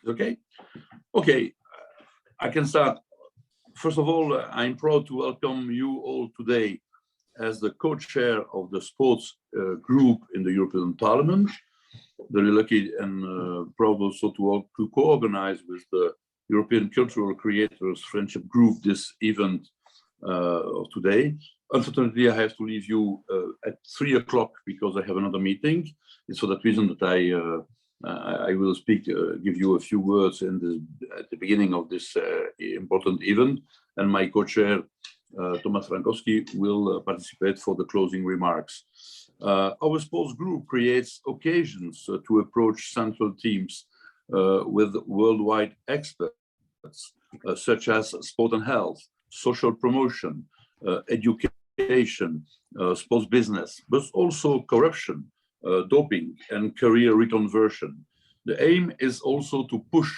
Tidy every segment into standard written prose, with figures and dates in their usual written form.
Okay? Okay, I can start. First of all, I'm proud to welcome you all today as the co-chair of the sports group in the European Parliament. Very lucky and proud also to co-organize with the European Cultural Creators Friendship Group this event of today. Unfortunately, I have to leave you at 3 o'clock because I have another meeting. It's for that reason that I will speak, give you a few words at the beginning of this important event, and my co-chair, Tomasz Frankowski, will participate for the closing remarks. Our sports group creates occasions to approach central themes with worldwide experts, such as sport and health, social promotion, education, sports business, but also corruption, doping, and career reconversion. The aim is also to push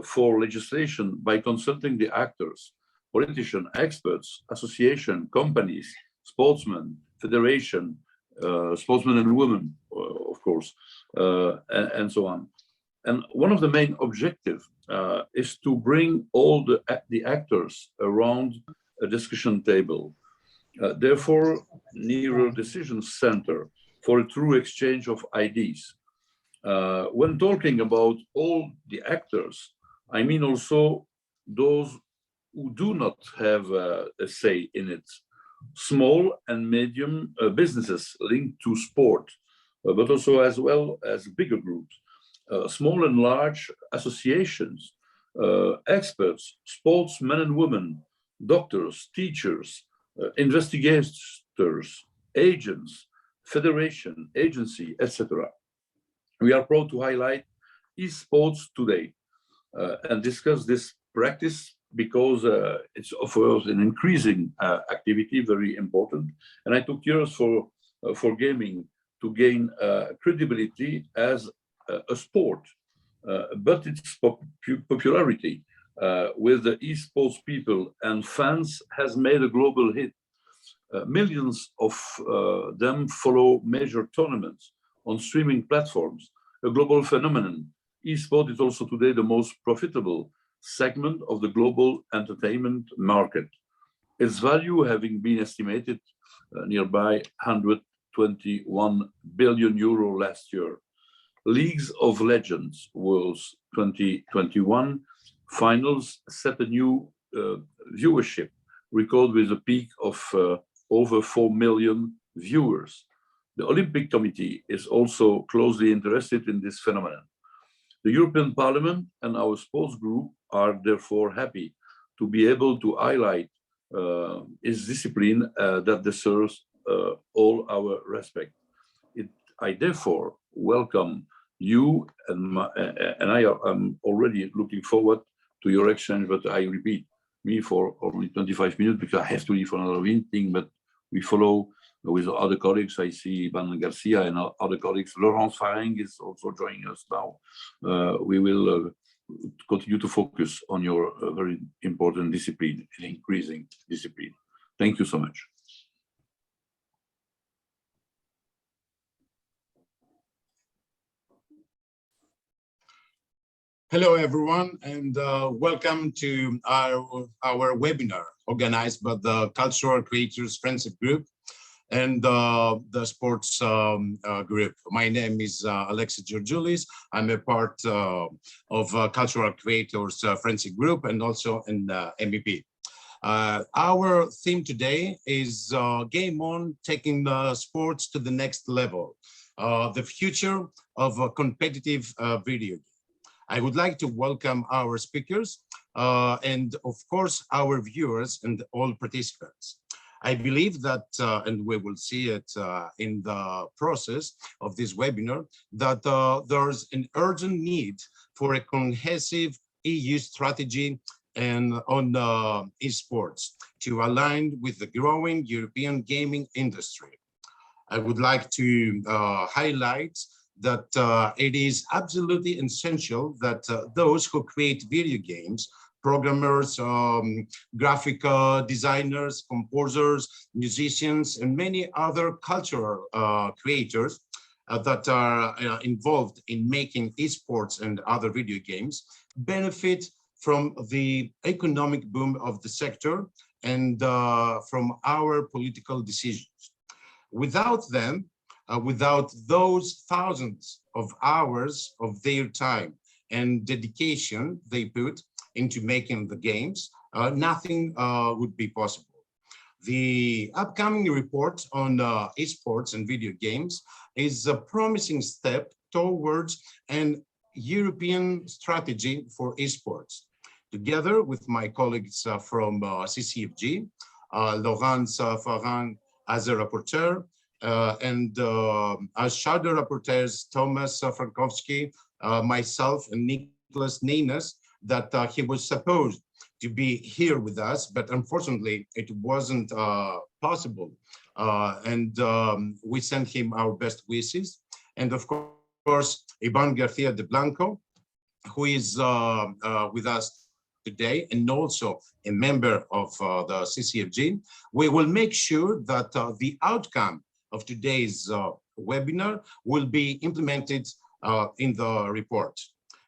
for legislation by consulting the actors, politicians, experts, association, companies, sportsmen, federation, sportsmen and women, of course, and so on. And one of the main objectives is to bring all the actors around a discussion table. Therefore, nearer decision center for a true exchange of ideas. When talking about all the actors, I mean also those who do not have a say in it. Small and medium businesses linked to sport, but also as well as bigger groups. Small and large associations, experts, sportsmen and women, doctors, teachers, investigators, agents, federation, agency, etc. We are proud to highlight esports today and discuss this practice because it offers an increasing activity, very important. And I took years for gaming to gain credibility as a sport, but its popularity with the esports people and fans has made a global hit. Millions of them follow major tournaments on streaming platforms, a global phenomenon. Esports is also today the most profitable segment of the global entertainment market. Its value having been estimated nearby 121 billion euro last year. Leagues of Legends Worlds 2021 finals set a new viewership record with a peak of over 4 million viewers. The Olympic Committee is also closely interested in this phenomenon. The European Parliament and our sports group are therefore happy to be able to highlight its discipline that deserves all our respect. I therefore welcome you, and I am already looking forward to your exchange, but I repeat, me for only 25 minutes because I have to leave for another meeting, but we follow with other colleagues. I see Van Garcia and other colleagues. Laurence FARRENG is also joining us now. We will continue to focus on your very important discipline and increasing discipline. Thank you so much. Hello, everyone, and welcome to our webinar organized by the Cultural Creators Friendship Group and the sports group. My name is Alexis Georgioulis. I'm a part of Cultural Creators Friendship Group and also in MEP. Our theme today is Game On, taking the sports to the next level, the future of a competitive video game. I would like to welcome our speakers and, of course, our viewers and all participants. I believe that, and we will see it in the process of this webinar, that there's an urgent need for a cohesive EU strategy and on esports to align with the growing European gaming industry. I would like to highlight that it is absolutely essential that those who create video games, programmers, graphic designers, composers, musicians, and many other cultural creators that are involved in making esports and other video games benefit from the economic boom of the sector and from our political decisions. Without them, without those thousands of hours of their time and dedication they put into making the games, nothing would be possible. The upcoming report on esports and video games is a promising step towards an European strategy for esports. Together with my colleagues from CCFG, Laurence FARRENG as a rapporteur, and as shadow rapporteurs, Thomas Frankowski, myself, and Nicholas Nines, that he was supposed to be here with us, but unfortunately it wasn't possible. We sent him our best wishes. And of course, Ivan Garcia de Blanco, who is with us today and also a member of the CCFG. We will make sure that the outcome of today's webinar will be implemented in the report.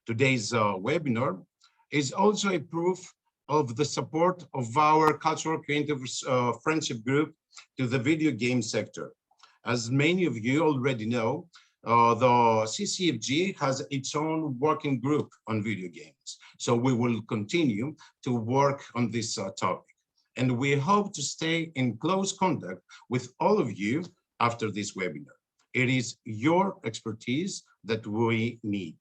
Today's webinar is also a proof of the support of our cultural creative friendship group to the video game sector. As many of you already know, the CCFG has its own working group on video games. So we will continue to work on this topic. And we hope to stay in close contact with all of you after this webinar. It is your expertise that we need.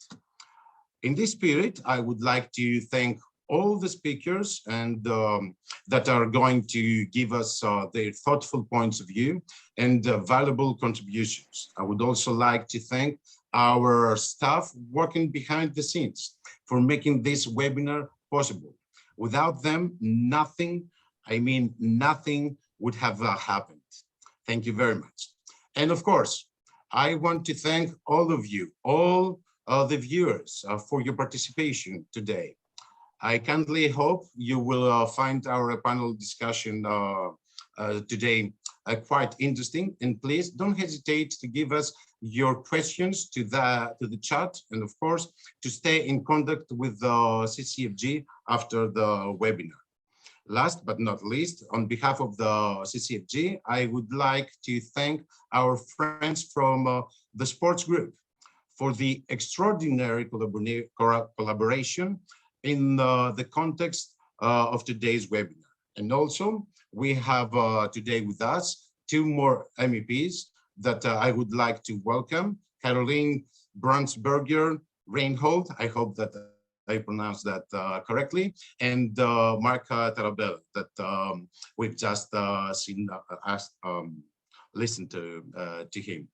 In this spirit, I would like to thank all the speakers and that are going to give us their thoughtful points of view and valuable contributions. I would also like to thank our staff working behind the scenes for making this webinar possible. Without them, nothing, I mean nothing, would have happened. Thank you very much. And of course, I want to thank all of you, all the viewers for your participation today. I kindly hope you will find our panel discussion today quite interesting, and please don't hesitate to give us your questions to the chat, and of course to stay in contact with the CCFG after the webinar. Last but not least, on behalf of the CCFG, I would like to thank our friends from the sports group for the extraordinary collaboration in the context of today's webinar. And also, we have today with us two more MEPs that I would like to welcome: Caroline Brunsberger Reinhold, I hope that I pronounced that correctly, and Mark Tarabella, that we've just listened to him.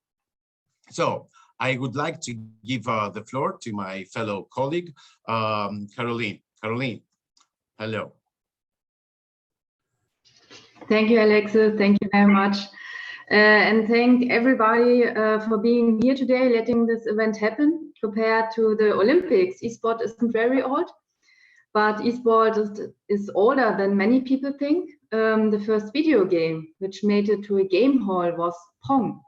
So I would like to give the floor to my fellow colleague, Caroline. Caroline, hello. Thank you, Alexis. Thank you very much. And thank everybody for being here today, letting this event happen. Compared to the Olympics, esports isn't very old, but esports is older than many people think. The first video game which made it to a game hall was Pong,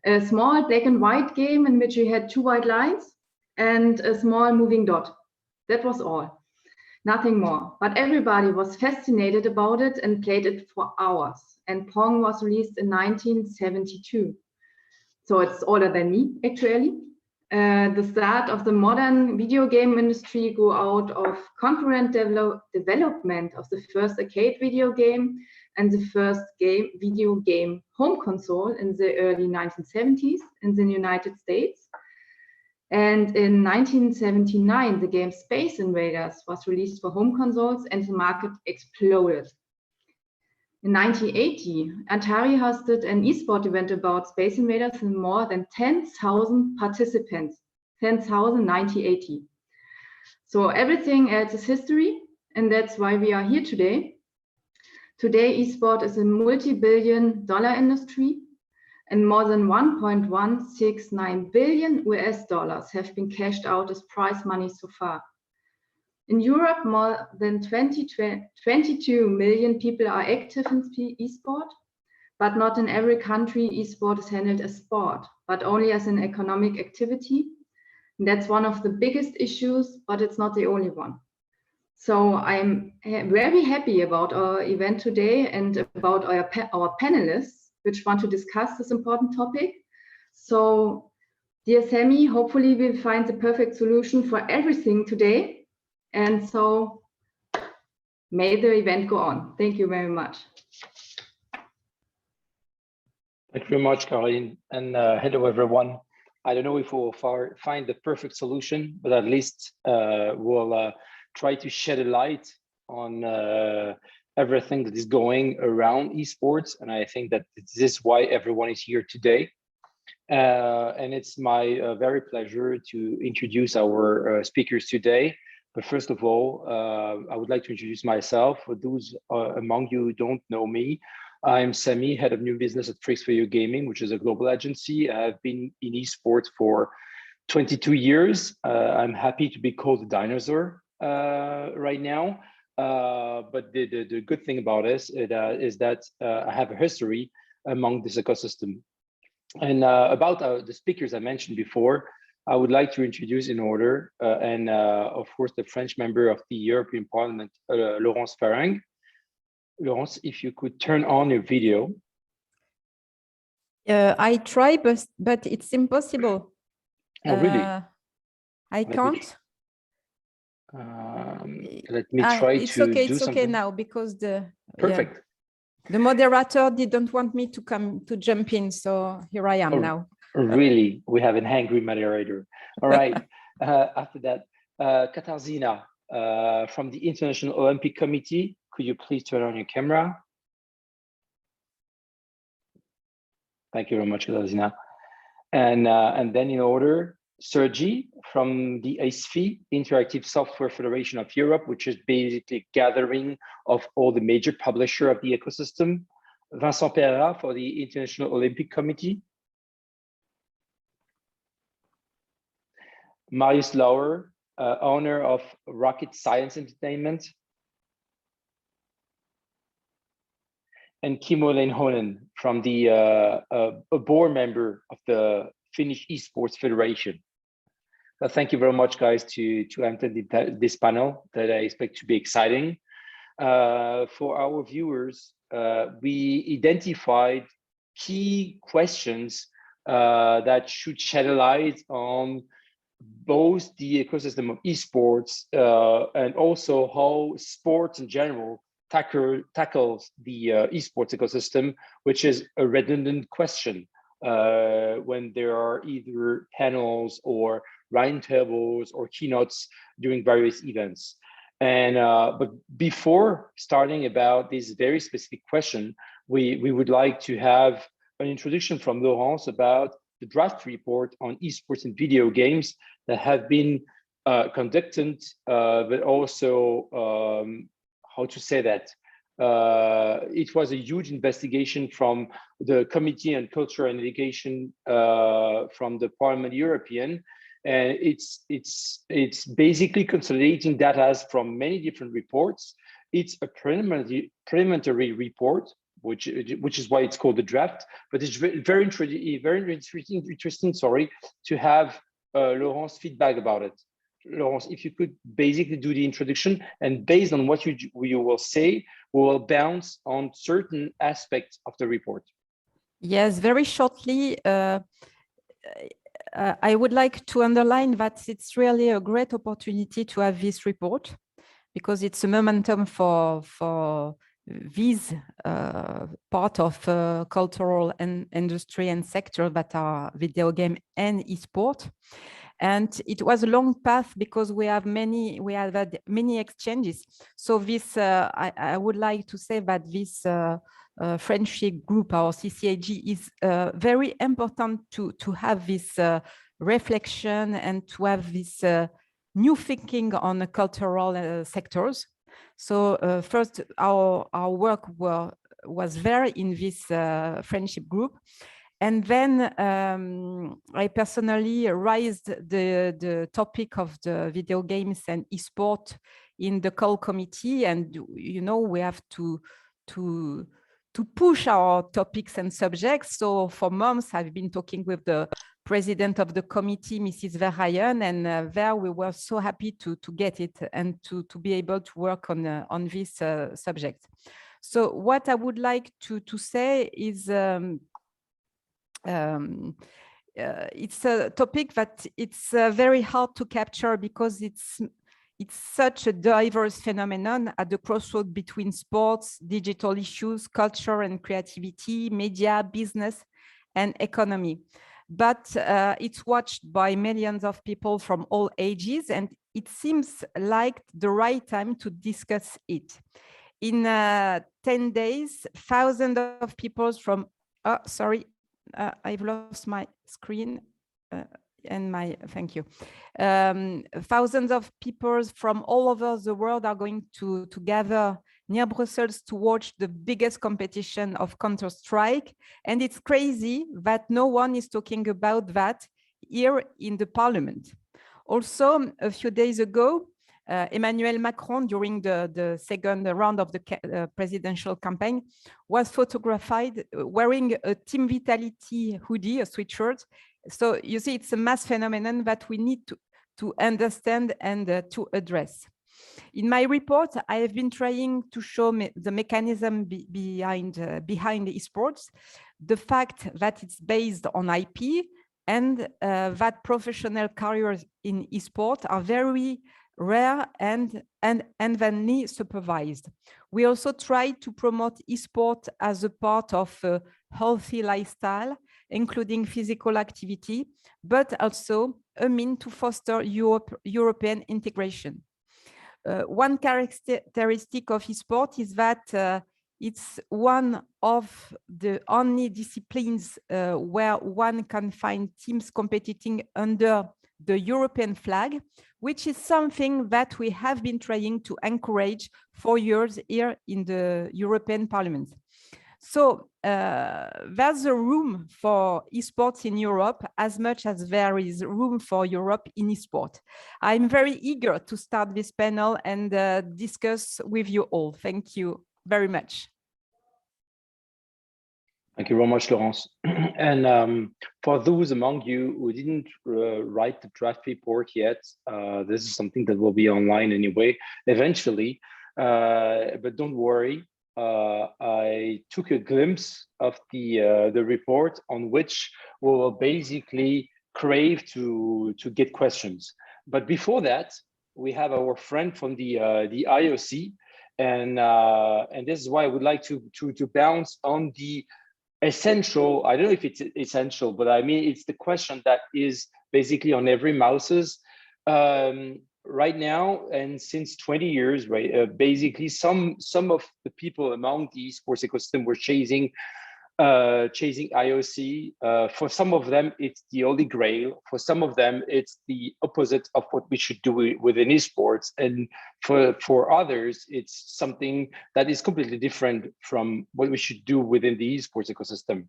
a small black and white game in which you had two white lines and a small moving dot. That was all, nothing more. But everybody was fascinated about it and played it for hours. And Pong was released in 1972. So it's older than me, actually. The start of the modern video game industry grew out of concurrent development of the first arcade video game and the first video game home console in the early 1970s in the United States. And in 1979, the game Space Invaders was released for home consoles and the market exploded. In 1980, Atari hosted an eSport event about Space Invaders with more than 10,000 participants. 10,000, 1980. So everything else is history, and that's why we are here today. Today, eSport is a multi-billion-dollar industry, and more than 1.169 billion US dollars have been cashed out as prize money so far. In Europe, more than 22 million people are active in eSport. but not in every country esport is handled as sport, but only as an economic activity. And that's one of the biggest issues, but it's not the only one. So I'm very happy about our event today and about our panelists, which want to discuss this important topic. So, dear Samy, hopefully we'll find the perfect solution for everything today. And so, may the event go on. Thank you very much. Thank you very much, Caroline, and hello, everyone. I don't know if we'll find the perfect solution, but at least we'll try to shed a light on everything that is going around esports. And I think that this is why everyone is here today. And it's my very pleasure to introduce our speakers today. But first of all, I would like to introduce myself. For those among you who don't know me, I'm Samy, head of new business at Freaks for You Gaming, which is a global agency. I've been in esports for 22 years. I'm happy to be called a dinosaur right now. But the good thing about this is that I have a history among this ecosystem. And about the speakers I mentioned before, I would like to introduce in order, and of course, the French member of the European Parliament, Laurence FARRENG. Laurence, if you could turn on your video. I try, but it's impossible. Oh, really? I can't. Let me try it's to okay, do it's something. Okay now, because Perfect. The moderator didn't want me to jump in, so here I am now. Really? We have an angry moderator. All right. After that, Katarzyna from the International Olympic Committee, could you please turn on your camera? Thank you very much, Katarzyna. And then in order, Sergi from the ISFE, Interactive Software Federation of Europe, which is basically gathering of all the major publishers of the ecosystem. Vincent PEREIRA for the International Olympic Committee. Marius LAUER, owner of Rocket Science Entertainment. And Kimmo LEINONEN from the a board member of the Finnish Esports Federation. Well, thank you very much, guys, to enter this panel that I expect to be exciting. For our viewers, we identified key questions that should shed a light on both the ecosystem of esports and also how sports in general tackles the esports ecosystem, which is a redundant question when there are either panels or roundtables or keynotes during various events. And but before starting about this very specific question, we would like to have an introduction from Laurence about the draft report on esports and video games that have been conducted, but also how to say that it was a huge investigation from the Committee on Culture and Education from the Parliament European. And it's basically consolidating data from many different reports. It's a preliminary report, which is why it's called the draft. But it's very interesting. Sorry, to have Laurence feedback about it. Laurence, if you could basically do the introduction, and based on what you will say, we will bounce on certain aspects of the report. Yes, very shortly. I would like to underline that it's really a great opportunity to have this report, because it's a momentum for this part of cultural and industry and sector that are video game and esport. And it was a long path because we have had many exchanges. So this, I would like to say that this friendship group, our CCFG, is very important to have this reflection and to have this new thinking on the cultural sectors. So first, our work was there in this friendship group. And then I personally raised the topic of the video games and esport in the call committee. And, you know, we have to push our topics and subjects. So for months, I've been talking with the president of the committee, Mrs. Verheyen, and there we were so happy to get it and to be able to work on this subject. So what I would like to say is it's a topic that it's very hard to capture because it's such a diverse phenomenon at the crossroad between sports, digital issues, culture and creativity, media, business, and economy. But it's watched by millions of people from all ages, and it seems like the right time to discuss it. In 10 days, thousands of people from, I've lost my screen and thank you. Thousands of people from all over the world are going to gather near Brussels to watch the biggest competition of Counter-Strike. And it's crazy that no one is talking about that here in the parliament. Also, a few days ago, Emmanuel Macron, during the second round of the presidential campaign, was photographed wearing a Team Vitality hoodie, a sweatshirt. So you see, it's a mass phenomenon that we need to understand and to address. In my report, I have been trying to show the mechanism behind esports, the fact that it's based on IP, and that professional careers in esports are very rare and evenly supervised. We also try to promote esports as a part of a healthy lifestyle, including physical activity, but also a means to foster European integration. One characteristic of esports is that it's one of the only disciplines where one can find teams competing under the European flag, which is something that we have been trying to encourage for years here in the European Parliament. So there's a room for esports in Europe as much as there is room for Europe in esports. I'm very eager to start this panel and discuss with you all. Thank you very much. Thank you very much, Laurence. And for those among you who didn't write the draft report yet, this is something that will be online anyway, eventually, but don't worry. I took a glimpse of the report on which we will basically crave to get questions. But before that, we have our friend from the IOC, and this is why I would like to bounce on the essential. I don't know if it's essential, but I mean it's the question that is basically on every mouse's right now and since 20 years, right? Basically, some of the people among the esports ecosystem were chasing IOC. For some of them, it's the holy grail. For some of them, it's the opposite of what we should do within esports. And for others, it's something that is completely different from what we should do within the esports ecosystem.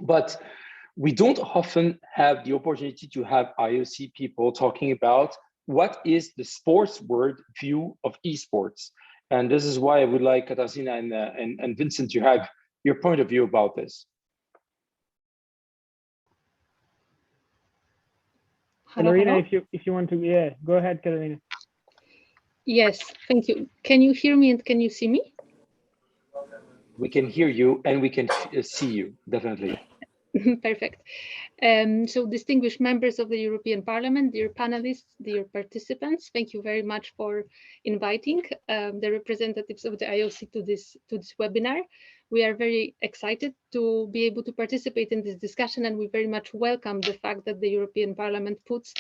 But we don't often have the opportunity to have IOC people talking about what is the sports world view of esports. And this is why I would like Katarzyna and Vincent to have your point of view about this. Carolina, if you want to, yeah, go ahead, Carolina. Yes, thank you. Can you hear me and can you see me? We can hear you and we can see you, definitely. Perfect. So distinguished members of the European Parliament, dear panelists, dear participants, thank you very much for inviting the representatives of the IOC to this webinar. We are very excited to be able to participate in this discussion, and we very much welcome the fact that the European Parliament puts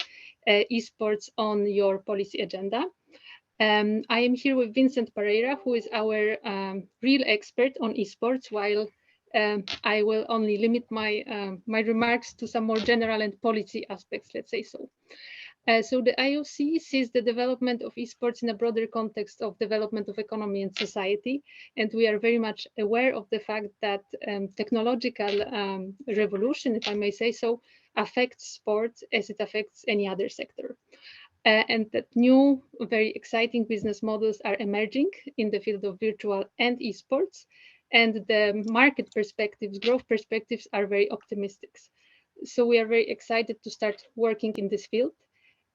esports on your policy agenda. I am here with Vincent Pereira, who is our real expert on esports, while I will only limit my my remarks to some more general and policy aspects, let's say so. So the IOC sees the development of esports in a broader context of development of economy and society, and we are very much aware of the fact that technological revolution, if I may say so, affects sports as it affects any other sector. And that new, very exciting business models are emerging in the field of virtual and esports. and the market perspectives, growth perspectives are very optimistic. So we are very excited to start working in this field.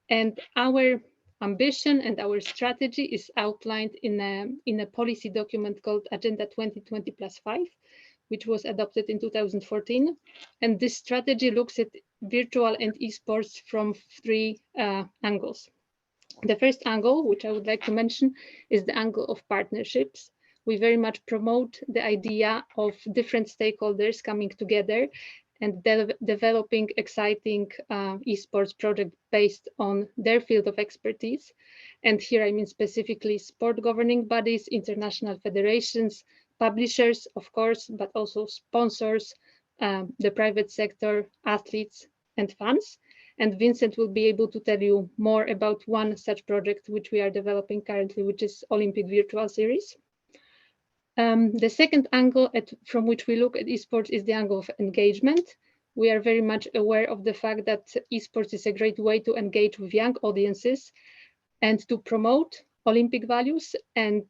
And our ambition and our strategy is outlined in a policy document called Agenda 2020+5, which was adopted in 2014. And this strategy looks at virtual and esports from three angles. The first angle, which I would like to mention, is the angle of partnerships. We very much promote the idea of different stakeholders coming together and developing exciting esports project based on their field of expertise. And here I mean specifically sport governing bodies, international federations, publishers, of course, but also sponsors, the private sector, athletes, and fans. And Vincent will be able to tell you more about one such project which we are developing currently, which is Olympic Virtual Series. The second angle from which we look at esports is the angle of engagement. We are very much aware of the fact that esports is a great way to engage with young audiences and to promote Olympic values and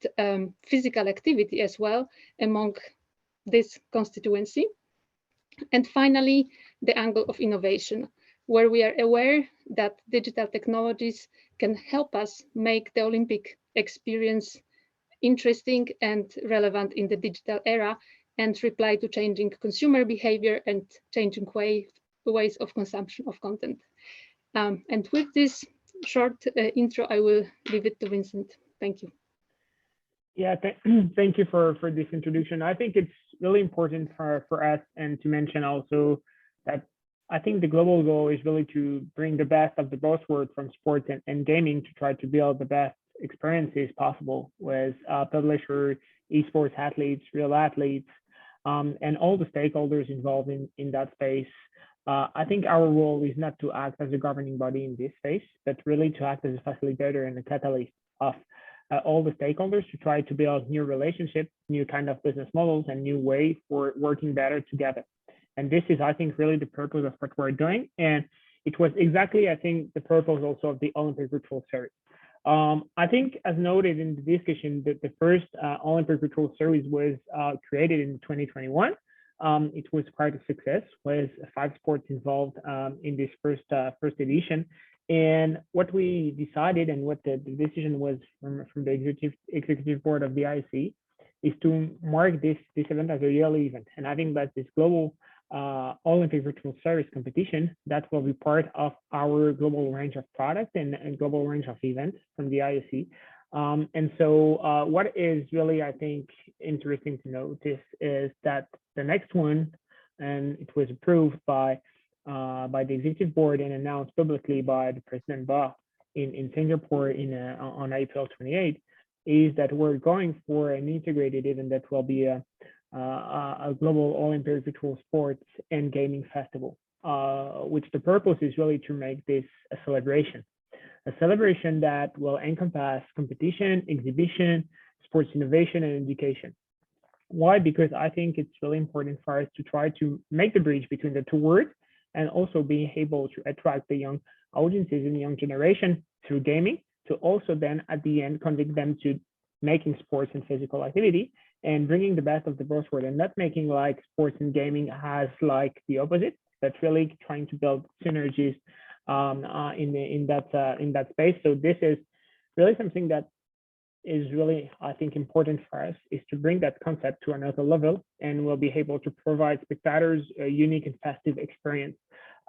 physical activity as well among this constituency. And finally, the angle of innovation, where we are aware that digital technologies can help us make the Olympic experience interesting and relevant in the digital era and reply to changing consumer behavior and changing ways of consumption of content. And with this short intro, I will leave it to Vincent. Thank you. Yeah, thank you for this introduction. I think it's really important for us, and to mention also that I think the global goal is really to bring the best of the both worlds from sports and gaming to try to build the best experiences possible with publishers, esports athletes, real athletes, and all the stakeholders involved in that space. I think our role is not to act as a governing body in this space, but really to act as a facilitator and a catalyst of all the stakeholders to try to build new relationships, new kind of business models, and new way for working better together. And this is, I think, really the purpose of what we're doing. And it was exactly, I think, the purpose also of the Olympic Virtual Series. I think, as noted in the discussion, that the first Olympic Virtual Series was created in 2021. It was quite a success, with 5 sports involved in this first edition. And what we decided, and what the decision was from the executive board of the ISFE, is to mark this event as a yearly event. And I think that this global Olympic Virtual Series competition, that will be part of our global range of products and global range of events from the ISFE. And so what is really, I think, interesting to notice is that the next one, and it was approved by the executive board and announced publicly by the President Ba in Singapore on April 28th, is that we're going for an integrated event that will be a global Olympic virtual sports and gaming festival, which the purpose is really to make this a celebration that will encompass competition, exhibition, sports innovation, and education. Why? Because I think it's really important for us to try to make the bridge between the two worlds, and also being able to attract the young audiences and young generation through gaming, to also then at the end convict them to making sports and physical activity and bringing the best of the both worlds, and not making like sports and gaming as like the opposite, but really trying to build synergies in that space. So this is really something that is really, I think, important for us, is to bring that concept to another level, and we'll be able to provide spectators a unique and festive experience,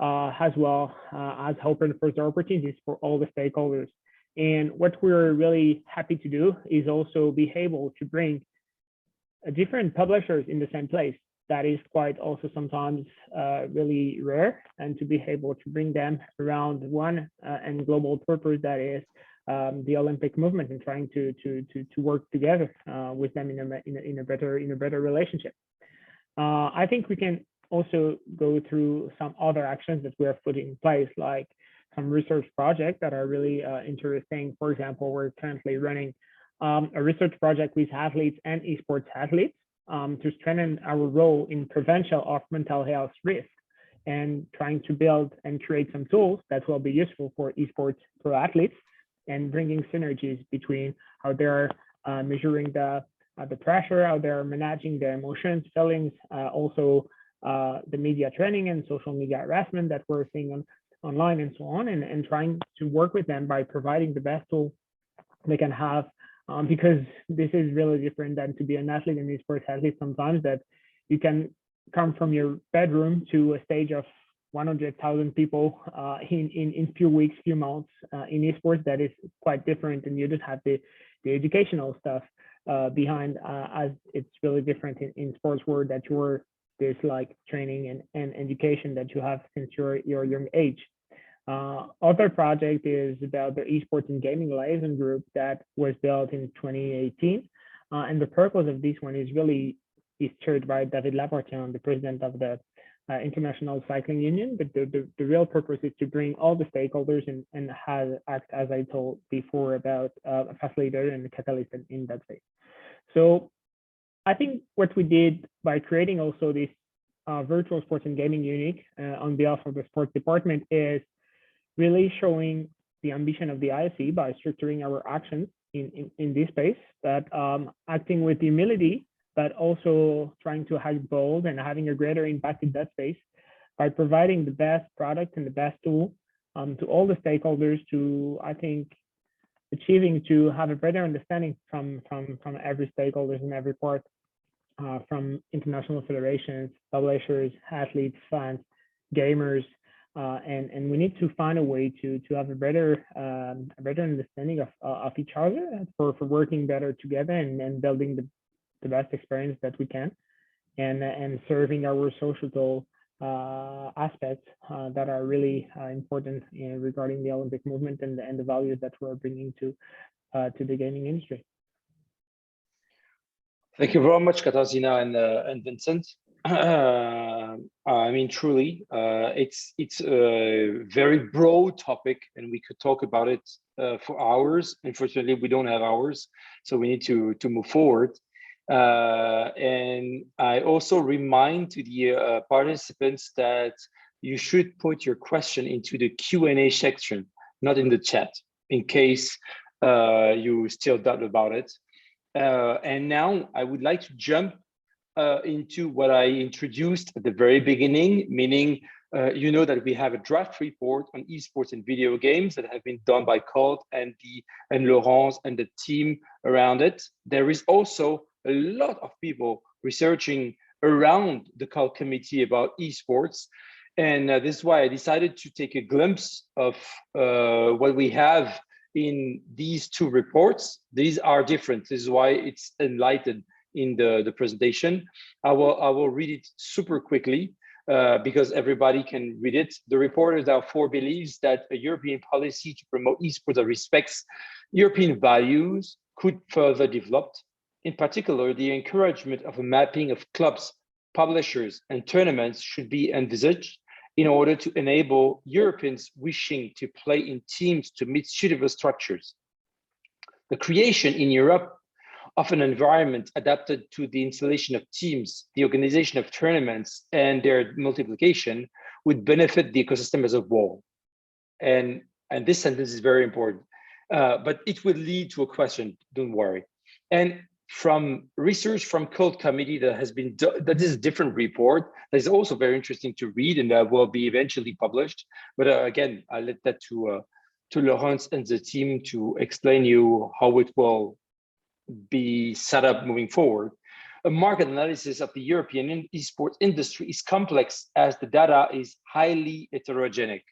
as well as open further opportunities for all the stakeholders. And what we're really happy to do is also be able to bring different publishers in the same place. That is quite also sometimes really rare, and to be able to bring them around one and global purpose, that is the Olympic movement, and trying to work together with them in a better relationship. I think we can also go through some other actions that we are putting in place, like some research projects that are really interesting. For example, we're currently running a research project with athletes and esports athletes to strengthen our role in prevention of mental health risk, and trying to build and create some tools that will be useful for esports pro athletes, and bringing synergies between how they're measuring the the pressure out there, managing their emotions, feelings, also the media training and social media harassment that we're seeing online and so on, and trying to work with them by providing the best tool they can have, because this is really different than to be an athlete in esports. Athlete sometimes that you can come from your bedroom to a stage of 100,000 people in few weeks, few months. In esports, that is quite different, and you just have the educational stuff behind, as it's really different in sports world, that there's like training and education that you have since your young age. Other project is about the Esports and Gaming Liaison Group that was built in 2018, and the purpose of this one is chaired by David Rapporteur, the president of the International Cycling Union. But the real purpose is to bring all the stakeholders and act, as I told before, about a facilitator and a catalyst in that phase. So I think what we did by creating also this virtual sports and gaming unit on behalf of the sports department is really showing the ambition of the ISFE by structuring our actions in this space, but acting with humility, but also trying to act bold and having a greater impact in that space by providing the best product and the best tool to all the stakeholders to, I think, achieving to have a better understanding from every stakeholders in every part, from international federations, publishers, athletes, fans, gamers, and we need to find a way to have a better understanding of each other for working better together and building the best experience that we can, and serving our social aspects that are really important regarding the Olympic movement and the values that we're bringing to the gaming industry. Thank you very much, Katarzyna and Vincent. I mean, truly, it's a very broad topic, and we could talk about it for hours. Unfortunately, we don't have hours, so we need to move forward. And I also remind to the participants that you should put your question into the Q&A section, not in the chat, in case you still doubt about it. And now I would like to jump into what I introduced at the very beginning, meaning you know that we have a draft report on esports and video games that have been done by Colt and Laurence and the team around it. There is also a lot of people researching around the Colt committee about esports, and this is why I decided to take a glimpse of what we have in these two reports. These are different. This is why it's enlightened in the presentation. I will read it super quickly because everybody can read it. The report therefore believes that a European policy to promote esports that respects European values could further developed. In particular, the encouragement of a mapping of clubs, publishers, and tournaments should be envisaged in order to enable Europeans wishing to play in teams to meet suitable structures. The creation in Europe of an environment adapted to the installation of teams, the organization of tournaments, and their multiplication would benefit the ecosystem as a whole. And this sentence is very important, but it would lead to a question, don't worry. And from research from Colt Committee that has been done, that is a different report that is also very interesting to read and that will be eventually published. But again, I'll let that to Laurence and the team to explain you how it will be set up moving forward. A market analysis of the European esports industry is complex as the data is highly heterogenic.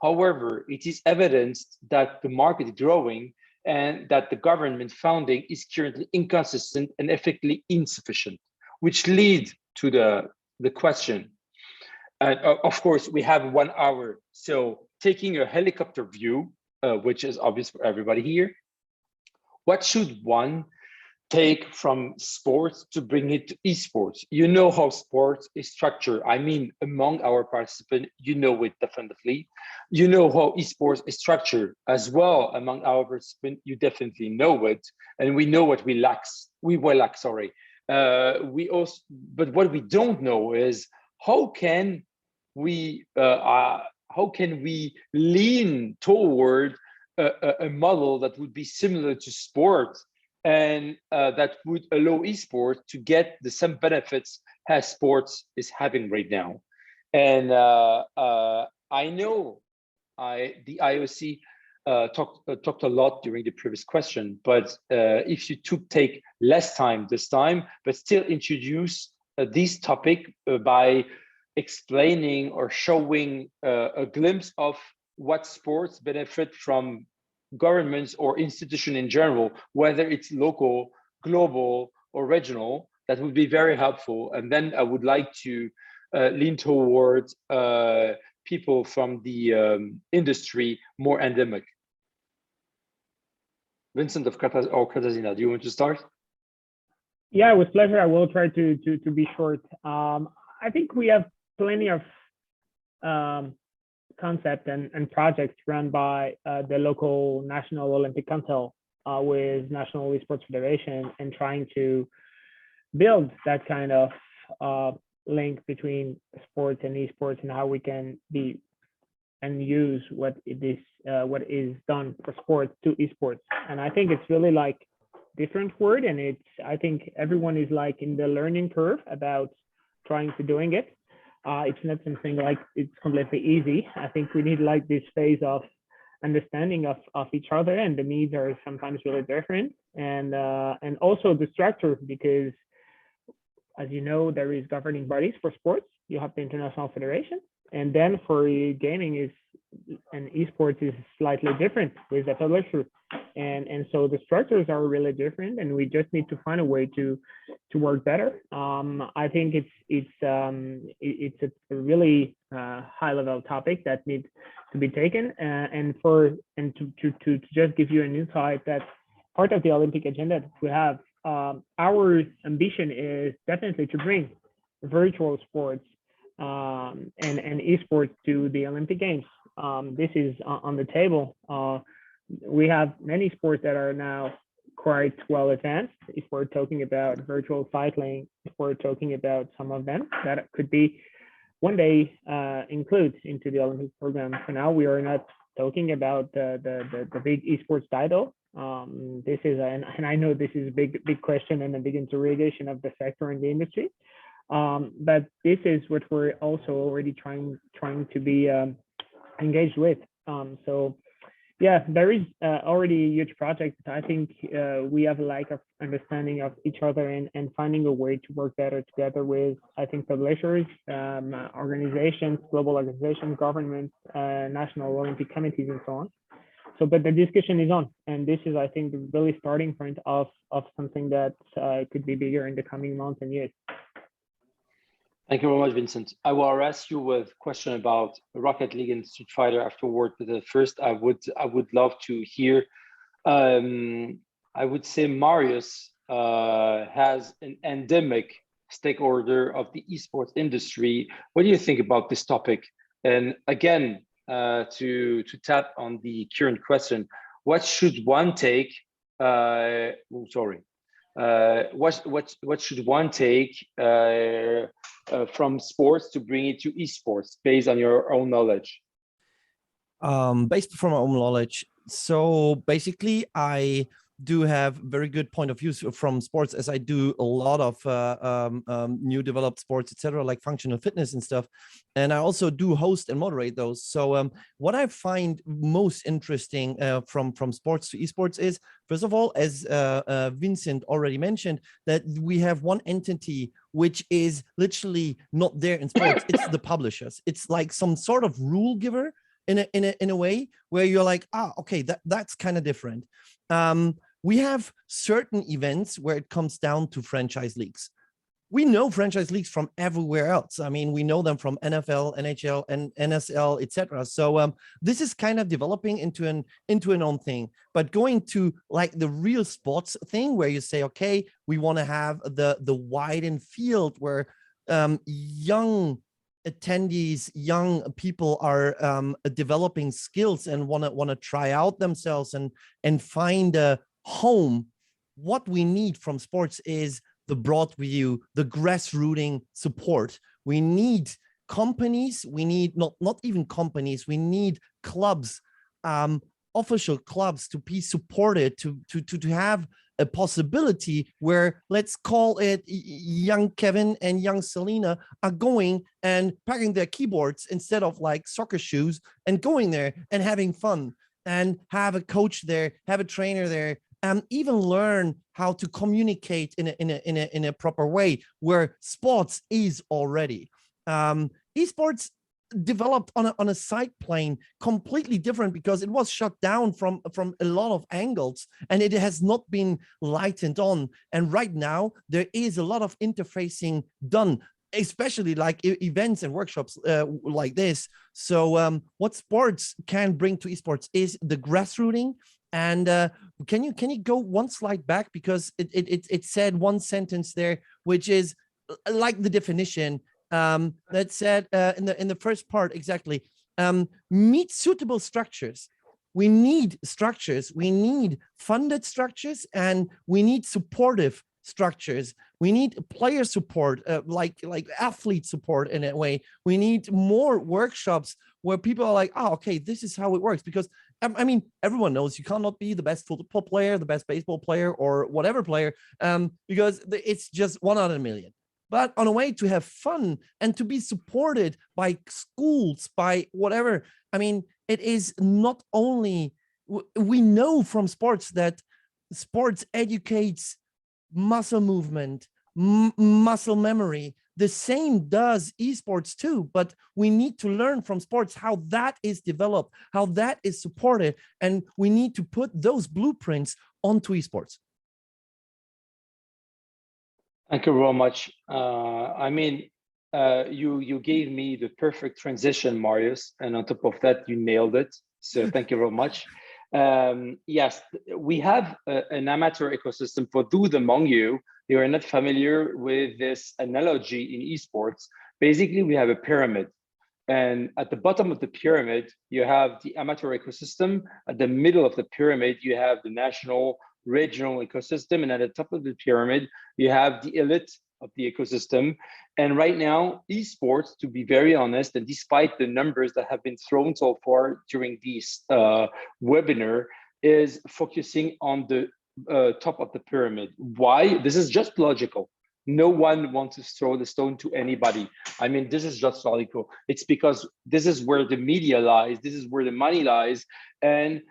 However, it is evidenced that the market is growing and that the government funding is currently inconsistent and effectively insufficient, which leads to the question. And of course, we have 1 hour. So taking a helicopter view, which is obvious for everybody here, what should one take from sports to bring it to esports? You know how sports is structured. I mean, among our participants, you know it definitely. You know how esports is structured as well. Among our participants, you definitely know it, and we know what we lack. Sorry. We also, but what we don't know is how can we lean toward a model that would be similar to sports and that would allow esports to get the same benefits as sports is having right now. And I know the IOC talked a lot during the previous question, but if you take less time this time, but still introduce this topic by explaining or showing a glimpse of what sports benefit from governments or institution in general, whether it's local, global, or regional, that would be very helpful. And then I would like to lean towards people from the industry more endemic. Vincent or Katarzyna, do you want to start? Yeah, with pleasure. I will try to be short. I think we have plenty of concepts and projects run by the local National Olympic Council with National Esports Federation, and trying to build that kind of link between sports and esports, and how we can be and use what is done for sports to esports. And I think it's really like different word, and I think everyone is like in the learning curve about trying to doing it. It's not something like it's completely easy. I think we need like this phase of understanding of each other, and the needs are sometimes really different, and also the structure, because as you know, there is governing bodies for sports. You have the International Federation, and then for gaming and esports is slightly different with the publisher, and so the structures are really different, and we just need to find a way to work better. I think it's a really high level topic that needs to be taken, and to just give you an insight that part of the Olympic agenda that we have, our ambition is definitely to bring virtual sports and esports to the Olympic Games. This is on the table. We have many sports that are now quite well advanced. If we're talking about virtual cycling, if we're talking about some of them that could be one day included into the Olympic program. For now, we are not talking about the big esports title. This is, and I know this is a big question and a big interrogation of the sector and the industry. But this is what we're also already trying to be engaged with. So yeah, there is already a huge project. I think we have a lack of understanding of each other and finding a way to work better together with, I think, publishers, organizations, global organizations, governments, national Olympic committees, and so on. So, but the discussion is on, and this is, I think, the really starting point of something that could be bigger in the coming months and years. Thank you very much, Vincent. I will ask you a question about Rocket League and Street Fighter afterward, but first I would love to hear. I would say Marius has an endemic stakeholder of the esports industry. What do you think about this topic? And again, to tap on the current question, what should one take? What should one take from sports to bring it to esports based on your own knowledge? Based from my own knowledge. So basically, I do have very good point of views from sports, as I do a lot of new developed sports, etc., like functional fitness and stuff. And I also do host and moderate those. So what I find most interesting from sports to esports is, first of all, as Vincent already mentioned, that we have one entity which is literally not there in sports. It's the publishers. It's like some sort of rule giver in a way where you're like, okay, that's kind of different. We have certain events where it comes down to franchise leagues. We know franchise leagues from everywhere else. I mean, we know them from NFL, NHL, and NSL, etc. So this is kind of developing into an own thing. But going to like the real sports thing, where you say, okay, we want to have the widened field where young attendees, young people are developing skills and want to try out themselves and find a home. What we need from sports is the broad view, the grassrooting support. We need companies, we need not even companies, we need clubs, official clubs to be supported, to have a possibility where, let's call it, young Kevin and young Selena are going and packing their keyboards instead of like soccer shoes and going there and having fun, and have a coach there, have a trainer there, and even learn how to communicate in a proper way, where sports is already. Esports developed on a side plane completely different, because it was shut down from a lot of angles, and it has not been lightened on. And right now there is a lot of interfacing done, especially like events and workshops like this. So what sports can bring to esports is the grassrooting. And can you go one slide back, because it said one sentence there, which is like the definition that said in the first part exactly, meet suitable structures. We need structures, we need funded structures, and we need supportive structures. We need player support, like athlete support in a way. We need more workshops where people are like, oh, okay, this is how it works. Because I mean, everyone knows you cannot be the best football player, the best baseball player, or whatever player, because it's just 1 out of a million. But on a way to have fun and to be supported by schools, by whatever. I mean, it is not only, we know from sports that sports educates muscle movement, muscle memory. The same does esports too, but we need to learn from sports how that is developed, how that is supported, and we need to put those blueprints onto esports. Thank you very much. I mean, you gave me the perfect transition, Marius, and on top of that, you nailed it. So thank you very much. Yes, we have an amateur ecosystem. For those among you who are not familiar with this analogy in esports, basically we have a pyramid. And at the bottom of the pyramid, you have the amateur ecosystem. At the middle of the pyramid, you have the national, regional ecosystem. And at the top of the pyramid, you have the elite of the ecosystem. And right now, esports, to be very honest, and despite the numbers that have been thrown so far during this webinar, is focusing on the top of the pyramid. Why? This is just logical. No one wants to throw the stone to anybody. I mean, this is just logical. It's because this is where the media lies. This is where the money lies. And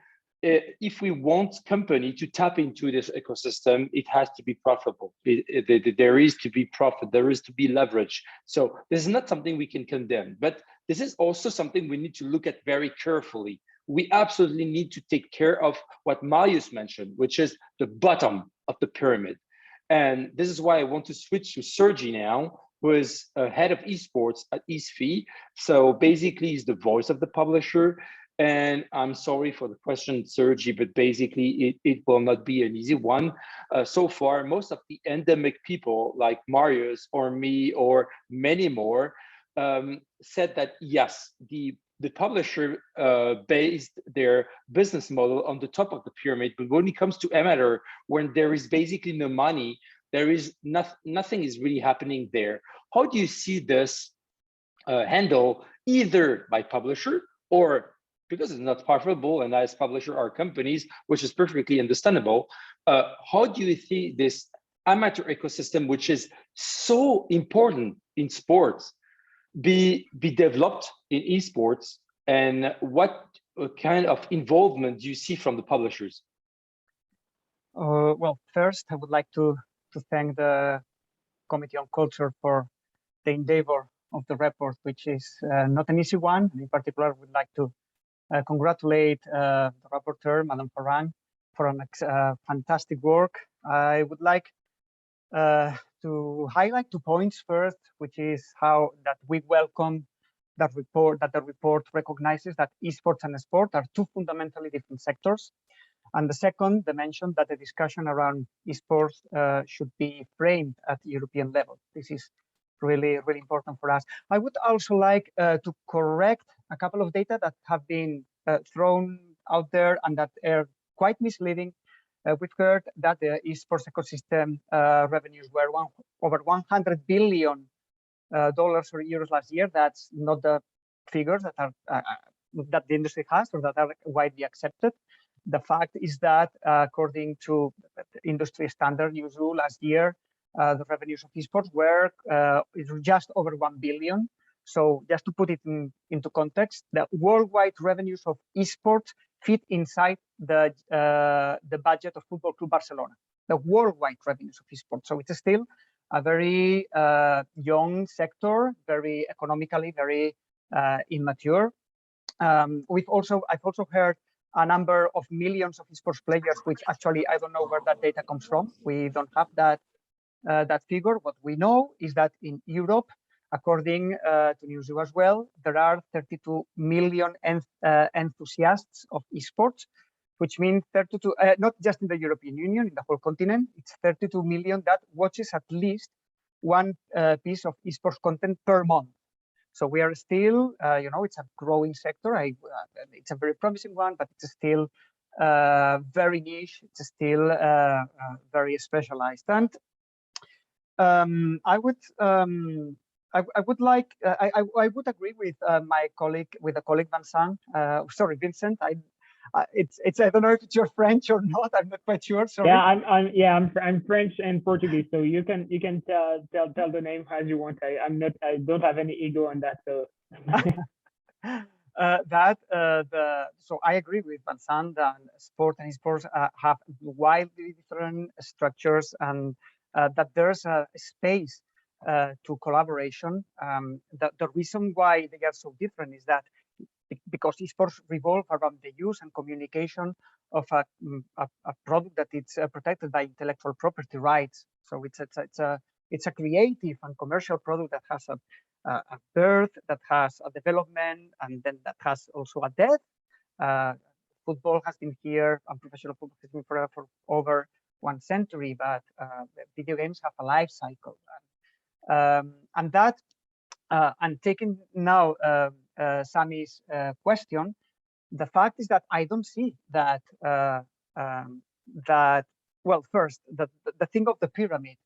if we want company to tap into this ecosystem, it has to be profitable. There is to be profit, there is to be leverage. So this is not something we can condemn, but this is also something we need to look at very carefully. We absolutely need to take care of what Marius mentioned, which is the bottom of the pyramid. And this is why I want to switch to Sergi now, who is head of esports at ISFE. So basically he's the voice of the publisher. And I'm sorry for the question, Sergi, but basically it will not be an easy one. So far, most of the endemic people like Marius or me or many more said that, yes, the publisher based their business model on the top of the pyramid. But when it comes to amateur, when there is basically no money, there is nothing is really happening there. How do you see this handle either by publisher or, because it's not profitable and as publisher are companies, which is perfectly understandable. How do you see this amateur ecosystem, which is so important in sports, be developed in esports, and what kind of involvement do you see from the publishers? Well, first, I would like to thank the Committee on Culture for the endeavor of the report, which is not an easy one. In particular, I would like to congratulate the rapporteur, Madame FARRENG, for an fantastic work. I would like to highlight 2 points. First, which is how that we welcome that report, that the report recognizes that esports and sport are 2 fundamentally different sectors. And the second dimension, that the discussion around esports should be framed at the European level. This is really, really important for us. I would also like to correct a couple of data that have been thrown out there and that are quite misleading. We've heard that the esports ecosystem revenues were over $100 billion or euros last year. That's not the figures that are that the industry has or that are widely accepted. The fact is that according to industry standard USU last year, the revenues of esports were just over 1 billion. So just to put it into context, the worldwide revenues of esports fit inside the budget of Football Club Barcelona, the worldwide revenues of esports. So it's still a very young sector, very economically, very immature. I've also heard a number of millions of esports players, which actually I don't know where that data comes from. We don't have that figure. What we know is that in Europe, according to Newzoo as well, there are 32 million enthusiasts of esports, which means 32, not just in the European Union, in the whole continent, it's 32 million that watches at least one piece of esports content per month. So we are still, it's a growing sector. It's a very promising one, but it's still very niche. It's still very specialized. And I would agree with my colleague, Vincent. Vincent. I don't know if it's your French or not. I'm not quite sure. Sorry. Yeah, I'm French and Portuguese, so you can tell the name as you want. I don't have any ego on that. So so I agree with Vincent that sport and esports have wildly different structures, and that there's a space to collaboration. The reason why they are so different is that because esports revolve around the use and communication of a product that it's protected by intellectual property rights. So it's a creative and commercial product that has a birth, that has a development, and then that has also a death. Football has been here, and professional football has been for over 1 century, but video games have a life cycle. And taking now Samy's question, the fact is that I don't see that well, first, the thing of the pyramid,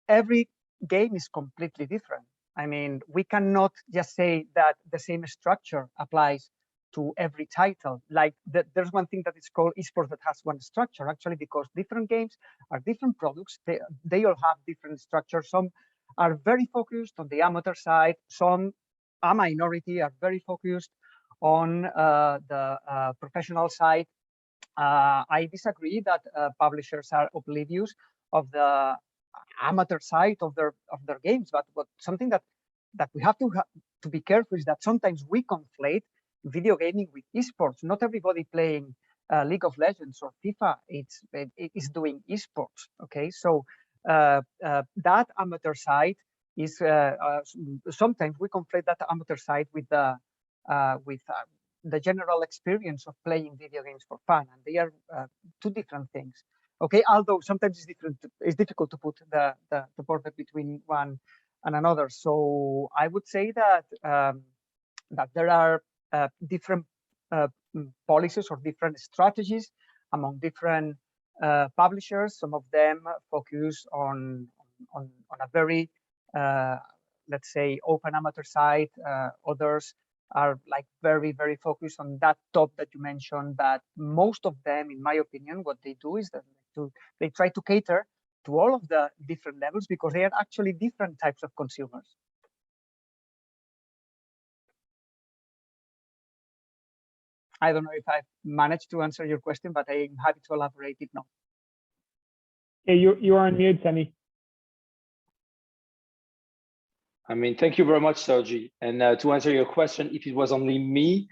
every game is completely different. I mean, we cannot just say that the same structure applies to every title. Like there's one thing that is called esports that has one structure, actually, because different games are different products. They all have different structures. Some are very focused on the amateur side. Some, a minority, are very focused on the professional side. I disagree that publishers are oblivious of the amateur side of their games, but something that we have to be careful is that sometimes we conflate video gaming with esports. Not everybody playing League of Legends or FIFA is doing esports. Okay, so that amateur side is sometimes we conflate that amateur side with the general experience of playing video games for fun, and they are two different things. Okay, although sometimes it's difficult to put the border between one and another. So I would say that that there are different policies or different strategies among different publishers. Some of them focus on a very let's say open amateur side. Others are like very focused on that top that you mentioned. But most of them, in my opinion, what they do is that they try to cater to all of the different levels because they are actually different types of consumers. I don't know if I've managed to answer your question, but I'm happy to elaborate it now. Yeah, you are on mute, Samy. I mean, thank you very much, Sergi. And to answer your question, if it was only me,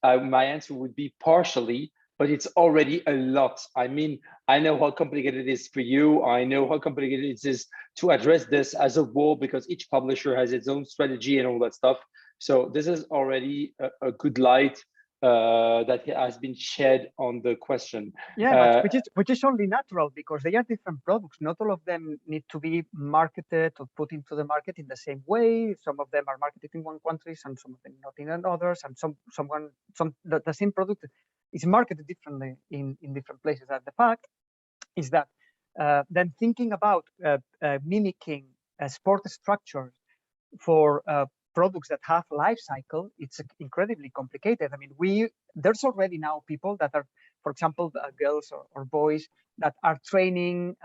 my answer would be partially, but it's already a lot. I mean, I know how complicated it is for you. I know how complicated it is to address this as a whole because each publisher has its own strategy and all that stuff. So this is already a good light that has been shed on the question. Yeah, which is only natural because they are different products. Not all of them need to be marketed or put into the market in the same way. Some of them are marketed in one country, and some of them not in others, and the same product is marketed differently in different places. And the fact is that then thinking about mimicking sport structures for products that have life cycle, it's incredibly complicated. I mean, there's already now people that are for example, girls or boys that are training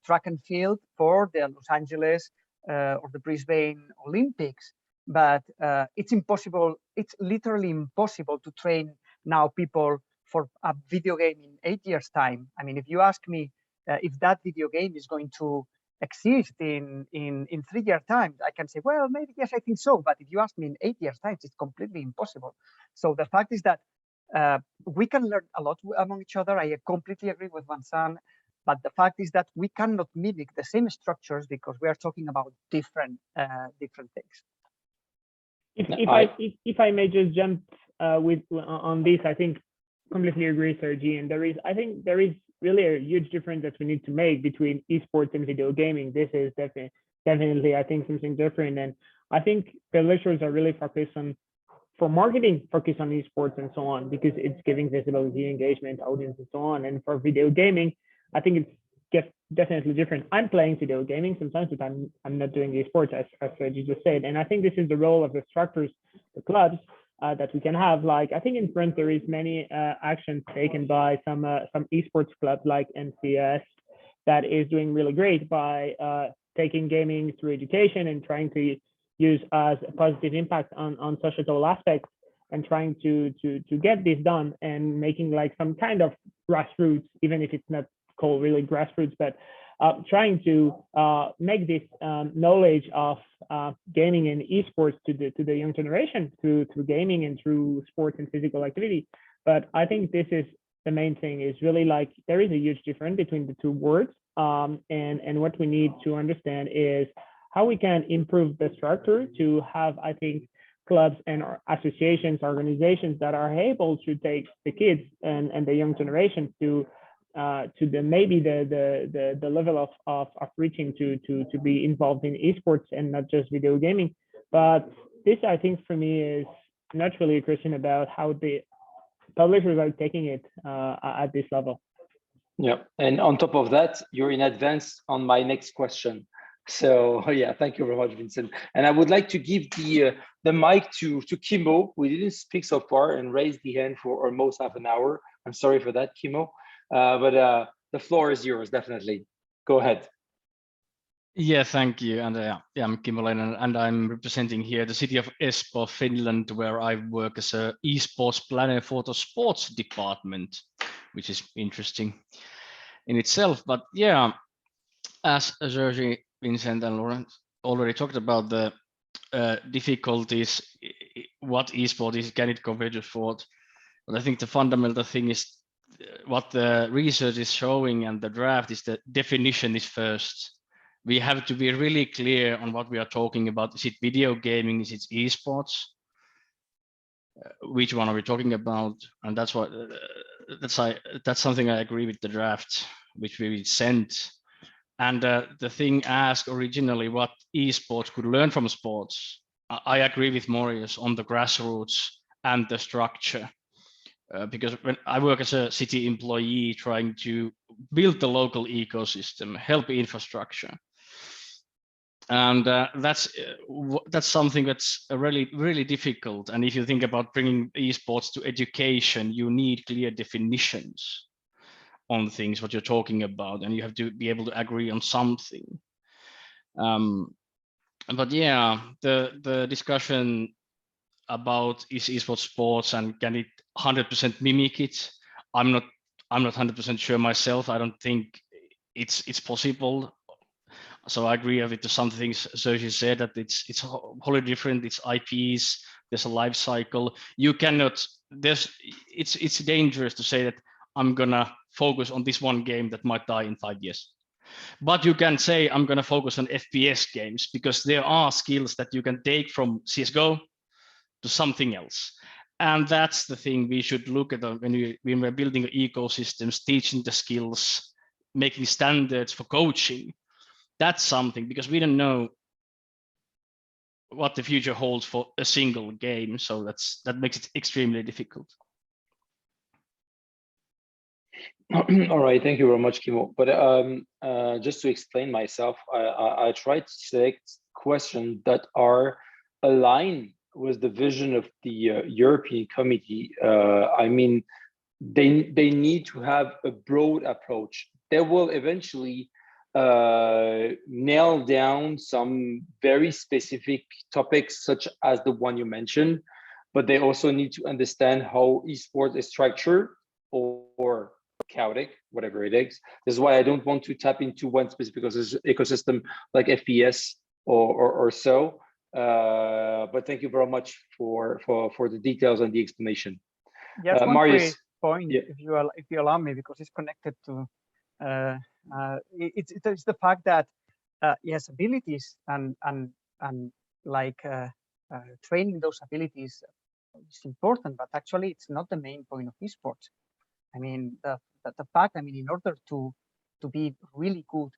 track and field for the Los Angeles or the Brisbane Olympics. But it's impossible, it's literally impossible to train now people for a video game in 8 years' time. I mean, if you ask me if that video game is going to exist in 3 years' time, I can say, well, maybe yes, I think so. But if you ask me in 8 years' time, it's completely impossible. So the fact is that we can learn a lot among each other. I completely agree with Vincent. But the fact is that we cannot mimic the same structures because we are talking about different things. If I may just jump on this, I think completely agree, Sergi. And I think there is really a huge difference that we need to make between esports and video gaming. This is definitely, I think, something different. And I think the lectures are really focused on, for marketing, focus on esports and so on, because it's giving visibility, engagement, audience, and so on. And for video gaming, I think it's definitely different. I'm playing video gaming sometimes, but I'm not doing esports, as Sergi just said. And I think this is the role of the structures, the clubs, that we can have. Like, I think in France there is many actions taken by some esports clubs like NCS that is doing really great by taking gaming through education and trying to use as a positive impact on societal aspects, and trying to get this done and making like some kind of grassroots, even if it's not called really grassroots, but trying to make this knowledge of gaming and esports to the young generation through gaming and through sports and physical activity. But I think this is the main thing, is really like there is a huge difference between the two words, and what we need to understand is how we can improve the structure to have, I think, clubs and associations, organizations that are able to take the kids and the young generation to the level of reaching to be involved in esports and not just video gaming. But this, I think, for me, is not really a question about how the publishers are taking it at this level. Yeah, and on top of that, you're in advance on my next question. So yeah, thank you very much, Vincent. And I would like to give the mic to Kimmo, who didn't speak so far and raised the hand for almost half an hour. I'm sorry for that, Kimmo. But the floor is yours, definitely. Go ahead. Yeah, thank you. And I'm Kimmo Leinonen, and I'm representing here the city of Espoo, Finland, where I work as a esports planner for the sports department, which is interesting in itself. But yeah, as Sergi, Vincent, and Laurence already talked about the difficulties, what esport is, can it compare to sport? But I think the fundamental thing is what the research is showing, and the draft is the definition is first. We have to be really clear on what we are talking about. Is it video gaming? Is it esports? Which one are we talking about? And that's what that's something I agree with the draft, which we sent. And the thing asked originally what esports could learn from sports. I agree with Marius on the grassroots and the structure. Because when I work as a city employee trying to build the local ecosystem, help infrastructure. And that's something that's really difficult. And if you think about bringing esports to education, you need clear definitions on things, what you're talking about, and you have to be able to agree on something. But yeah, the discussion about is esports sports and can it 100% mimic it? I'm not 100% sure myself. I don't think it's possible. So I agree with some things Sergi said, that it's wholly different. It's IPs. There's a life cycle. You cannot. It's dangerous to say that I'm gonna focus on this one game that might die in 5 years. But you can say I'm gonna focus on FPS games, because there are skills that you can take from CS:GO to something else. And that's the thing we should look at when we're building ecosystems, teaching the skills, making standards for coaching. That's something, because we don't know what the future holds for a single game. So that makes it extremely difficult. All right, thank you very much, Kimmo. But just to explain myself, I tried to select questions that are aligned with the vision of the European Committee. I mean, they need to have a broad approach. They will eventually nail down some very specific topics, such as the one you mentioned, but they also need to understand how esports is structured or chaotic, whatever it is. This is why I don't want to tap into one specific ecosystem like FPS or so. But thank you very much for the details and the explanation. Just one Marius, point, yeah. if you allow me, because it's connected to it's the fact that yes, abilities and like training those abilities is important, but actually it's not the main point of esports. I mean, the fact, I mean, in order to be really good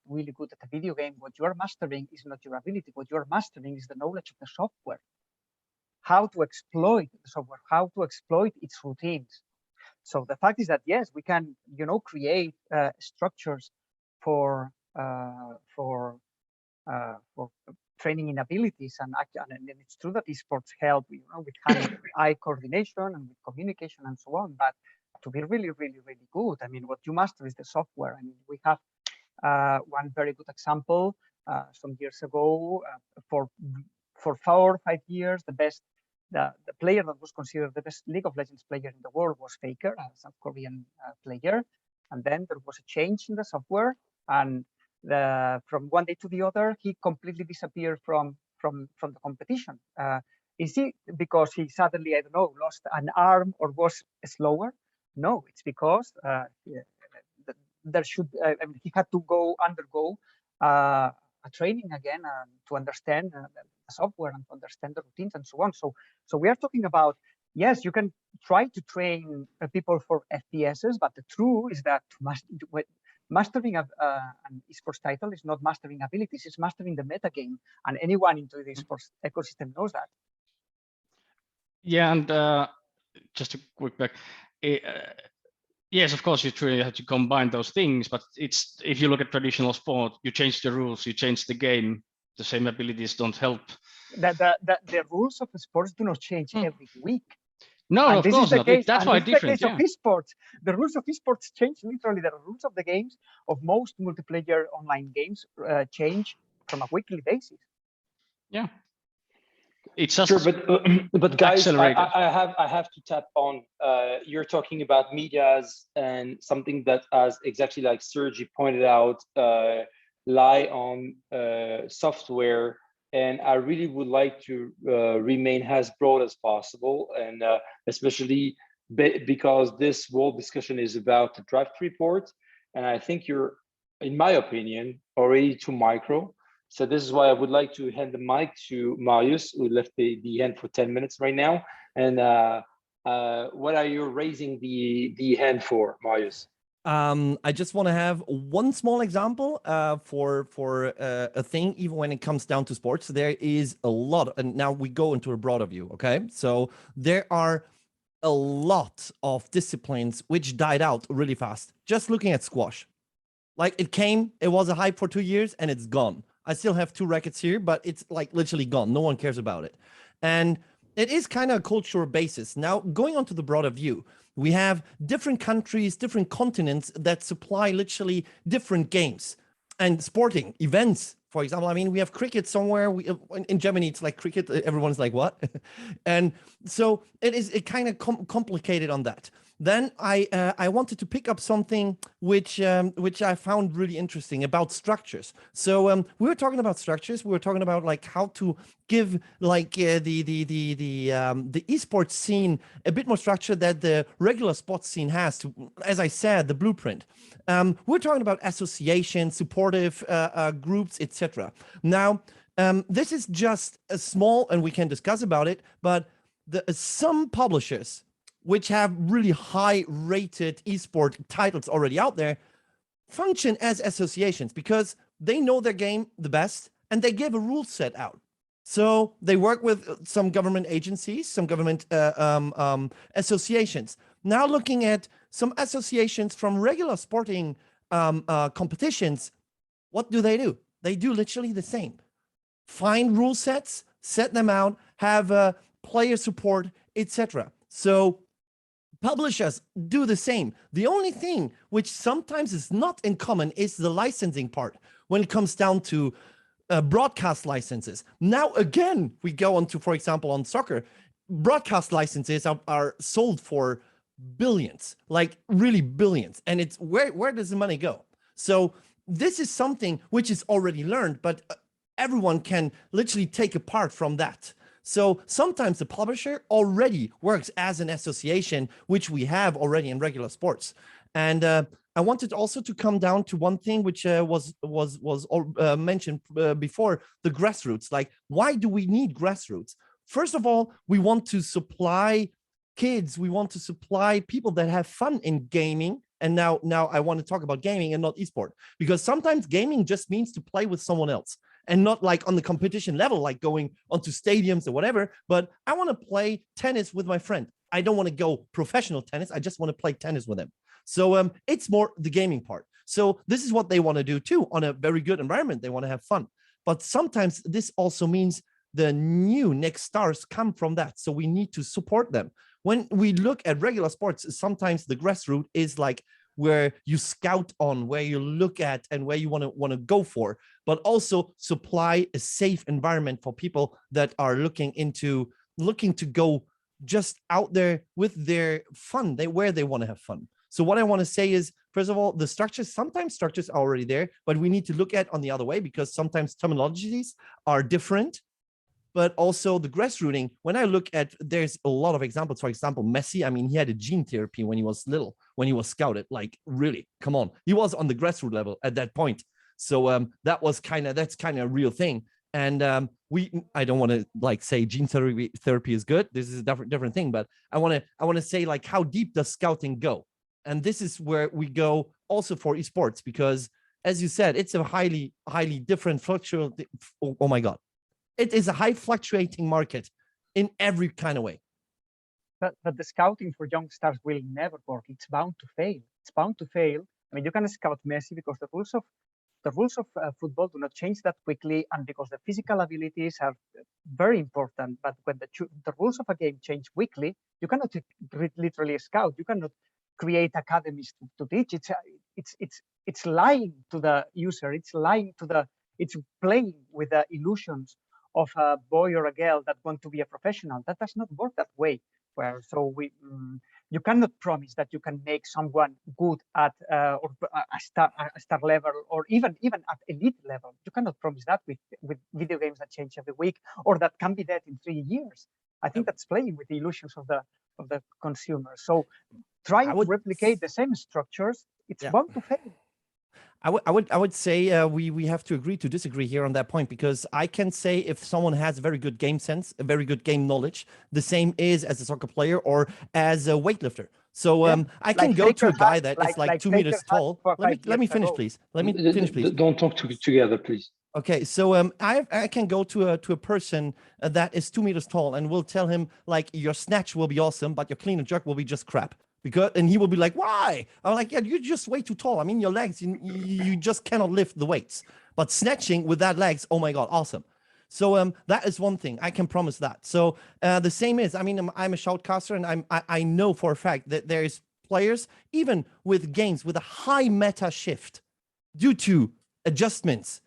at a video game, what you are mastering is not your ability. What you are mastering is the knowledge of the software, how to exploit the software, how to exploit its routines. So the fact is that yes, we can, you know, create structures for training in abilities, and it's true that esports help, you know, with hand-eye coordination and with communication and so on. But to be really good, I mean, what you master is the software. I mean, we have one very good example some years ago. For 4 or 5 years, the player that was considered the best League of Legends player in the world was Faker, a South Korean player. And then there was a change in the software, and from one day to the other, he completely disappeared from the competition. Is it because he suddenly, I don't know, lost an arm or was slower? No, it's because there should he had to undergo a training again to understand the software and to understand the routines and so on. So we are talking about, yes, you can try to train people for FPSs, but the truth is that mastering an esports title is not mastering abilities, it's mastering the meta game, and anyone into the esports ecosystem knows that. Yeah, and just a quick back. Yes, of course, you truly have to combine those things, but it's, if you look at traditional sport, you change the rules, you change the game, the same abilities don't help. The rules of sports do not change every week. No, and of course not. That's why different. The case of esports. The rules of esports change literally. The rules of the games, of most multiplayer online games, change from a weekly basis. Yeah. It's just sure, but guys, I have to tap on. You're talking about medias and something that, as exactly like Sergi pointed out, lie on software, and I really would like to remain as broad as possible, and especially because this whole discussion is about the draft report, and I think you're, in my opinion, already too micro. So this is why I would like to hand the mic to Marius, who left the hand for 10 minutes right now. And what are you raising the hand for, Marius? I just want to have one small example for a thing, even when it comes down to sports. There is a lot, and now we go into a broader view, okay? So there are a lot of disciplines which died out really fast. Just looking at squash. Like it was a hype for 2 years and it's gone. I still have 2 rackets here, but it's like literally gone. No one cares about it. And it is kind of a cultural basis. Now, going on to the broader view, we have different countries, different continents that supply literally different games and sporting events. For example, I mean, we have cricket somewhere. In Germany, it's like cricket. Everyone's like, what? And so it kind of complicated on that. Then I wanted to pick up something which I found really interesting about structures. So we were talking about structures. We were talking about like how to give like the esports scene a bit more structure that the regular sports scene has. To, as I said, the blueprint. We're talking about associations, supportive groups, etc. Now this is just a small, and we can discuss about it. But some publishers, which have really high rated esport titles already out there, function as associations because they know their game the best and they give a rule set out. So they work with some government agencies, some government associations. Now looking at some associations from regular sporting competitions, what do? They do literally the same. Find rule sets, set them out, have player support, etc. So Publishers do the same. The only thing which sometimes is not in common is the licensing part when it comes down to broadcast licenses. Now, again, we go on to, for example, on soccer, broadcast licenses are sold for billions, like really billions. And it's where does the money go? So this is something which is already learned, but everyone can literally take a part from that. So sometimes the publisher already works as an association, which we have already in regular sports. And I wanted also to come down to one thing which was mentioned before, the grassroots. Like, why do we need grassroots? First of all, we want to supply kids. We want to supply people that have fun in gaming. And now I want to talk about gaming and not esport, because sometimes gaming just means to play with someone else. And not like on the competition level, like going onto stadiums or whatever, but I want to play tennis with my friend. I don't want to go professional tennis. I just want to play tennis with him. So it's more the gaming part. So this is what they want to do too, on a very good environment. They want to have fun. But sometimes this also means the new next stars come from that. So we need to support them. When we look at regular sports, sometimes the grassroots is like where you scout on, where you look at, and where you want to go for, but also supply a safe environment for people that are looking to go just out there with their fun, where they want to have fun. So what I want to say is, first of all, the structures, sometimes structures are already there, but we need to look at on the other way, because sometimes terminologies are different. But also the grassrooting, when I look at, there's a lot of examples. For example, Messi, I mean, he had a gene therapy when he was little, when he was scouted, like really, come on. He was on the grassroots level at that point. So that's kind of a real thing. And I don't want to like say gene therapy is good. This is a different thing, but I want to say, like, how deep does scouting go? And this is where we go also for esports, because as you said, it's a highly different fluctuating. Oh my God. It is a high fluctuating market in every kind of way. But the scouting for young stars will never work. It's bound to fail. It's bound to fail. I mean, you can scout Messi because the rules of football do not change that quickly, and because the physical abilities are very important. But when the rules of a game change quickly, you cannot literally scout. You cannot create academies to teach. It's lying to the user. It's playing with the illusions of a boy or a girl that want to be a professional. That does not work that way. You cannot promise that you can make someone good at or a star level, or even at elite level. You cannot promise that with video games that change every week, or that can be that in 3 years. I think that's playing with the illusions of the consumer. So trying to replicate the same structures, it's bound to fail. I would say we have to agree to disagree here on that point, because I can say if someone has a very good game sense, a very good game knowledge, the same is as a soccer player or as a weightlifter. So I can go to a guy that is like 2 meters tall. Let me finish, please. Let me finish, please. Don't talk together, please. Okay, so I can go to a person that is 2 meters tall and will tell him, like, your snatch will be awesome, but your clean and jerk will be just crap. And he will be like, why? I'm like, yeah, you're just way too tall. I mean, your legs, you just cannot lift the weights. But snatching with that legs, oh my God, awesome. So that is one thing. I can promise that. So the same is, I mean, I'm a shoutcaster, and I know for a fact that there is players, even with games with a high meta shift, due to adjustments,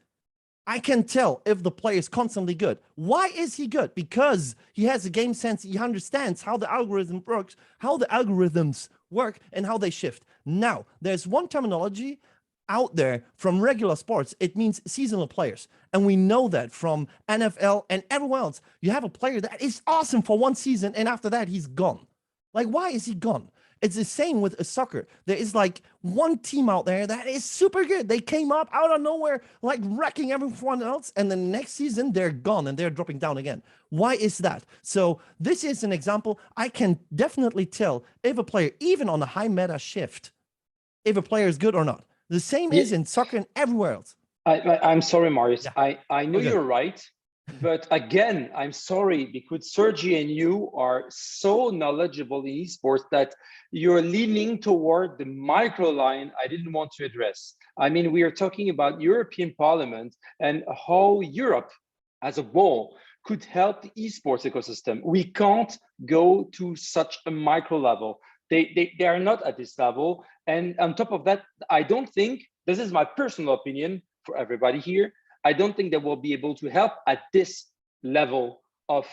I can tell if the player is constantly good. Why is he good? Because he has a game sense. He understands how the algorithm works, how the algorithms work, and how they shift. Now, there's one terminology out there from regular sports. It means seasonal players. And we know that from NFL and everywhere else. You have a player that is awesome for one season, and after that, he's gone. Like, why is he gone? It's the same with soccer. There is like one team out there that is super good. They came up out of nowhere, like wrecking everyone else. And the next season, they're gone and they're dropping down again. Why is that? So this is an example. I can definitely tell if a player, even on a high meta shift, if a player is good or not. The same is in soccer and everywhere else. I'm sorry, Marius. Yeah. I know you're right. But again, I'm sorry, because Sergi and you are so knowledgeable in esports that you're leaning toward the micro line I didn't want to address. I mean, we are talking about European Parliament and how Europe as a whole could help the esports ecosystem. We can't go to such a micro level. They are not at this level. And on top of that, I don't think, this is my personal opinion for everybody here, I don't think they will be able to help at this level of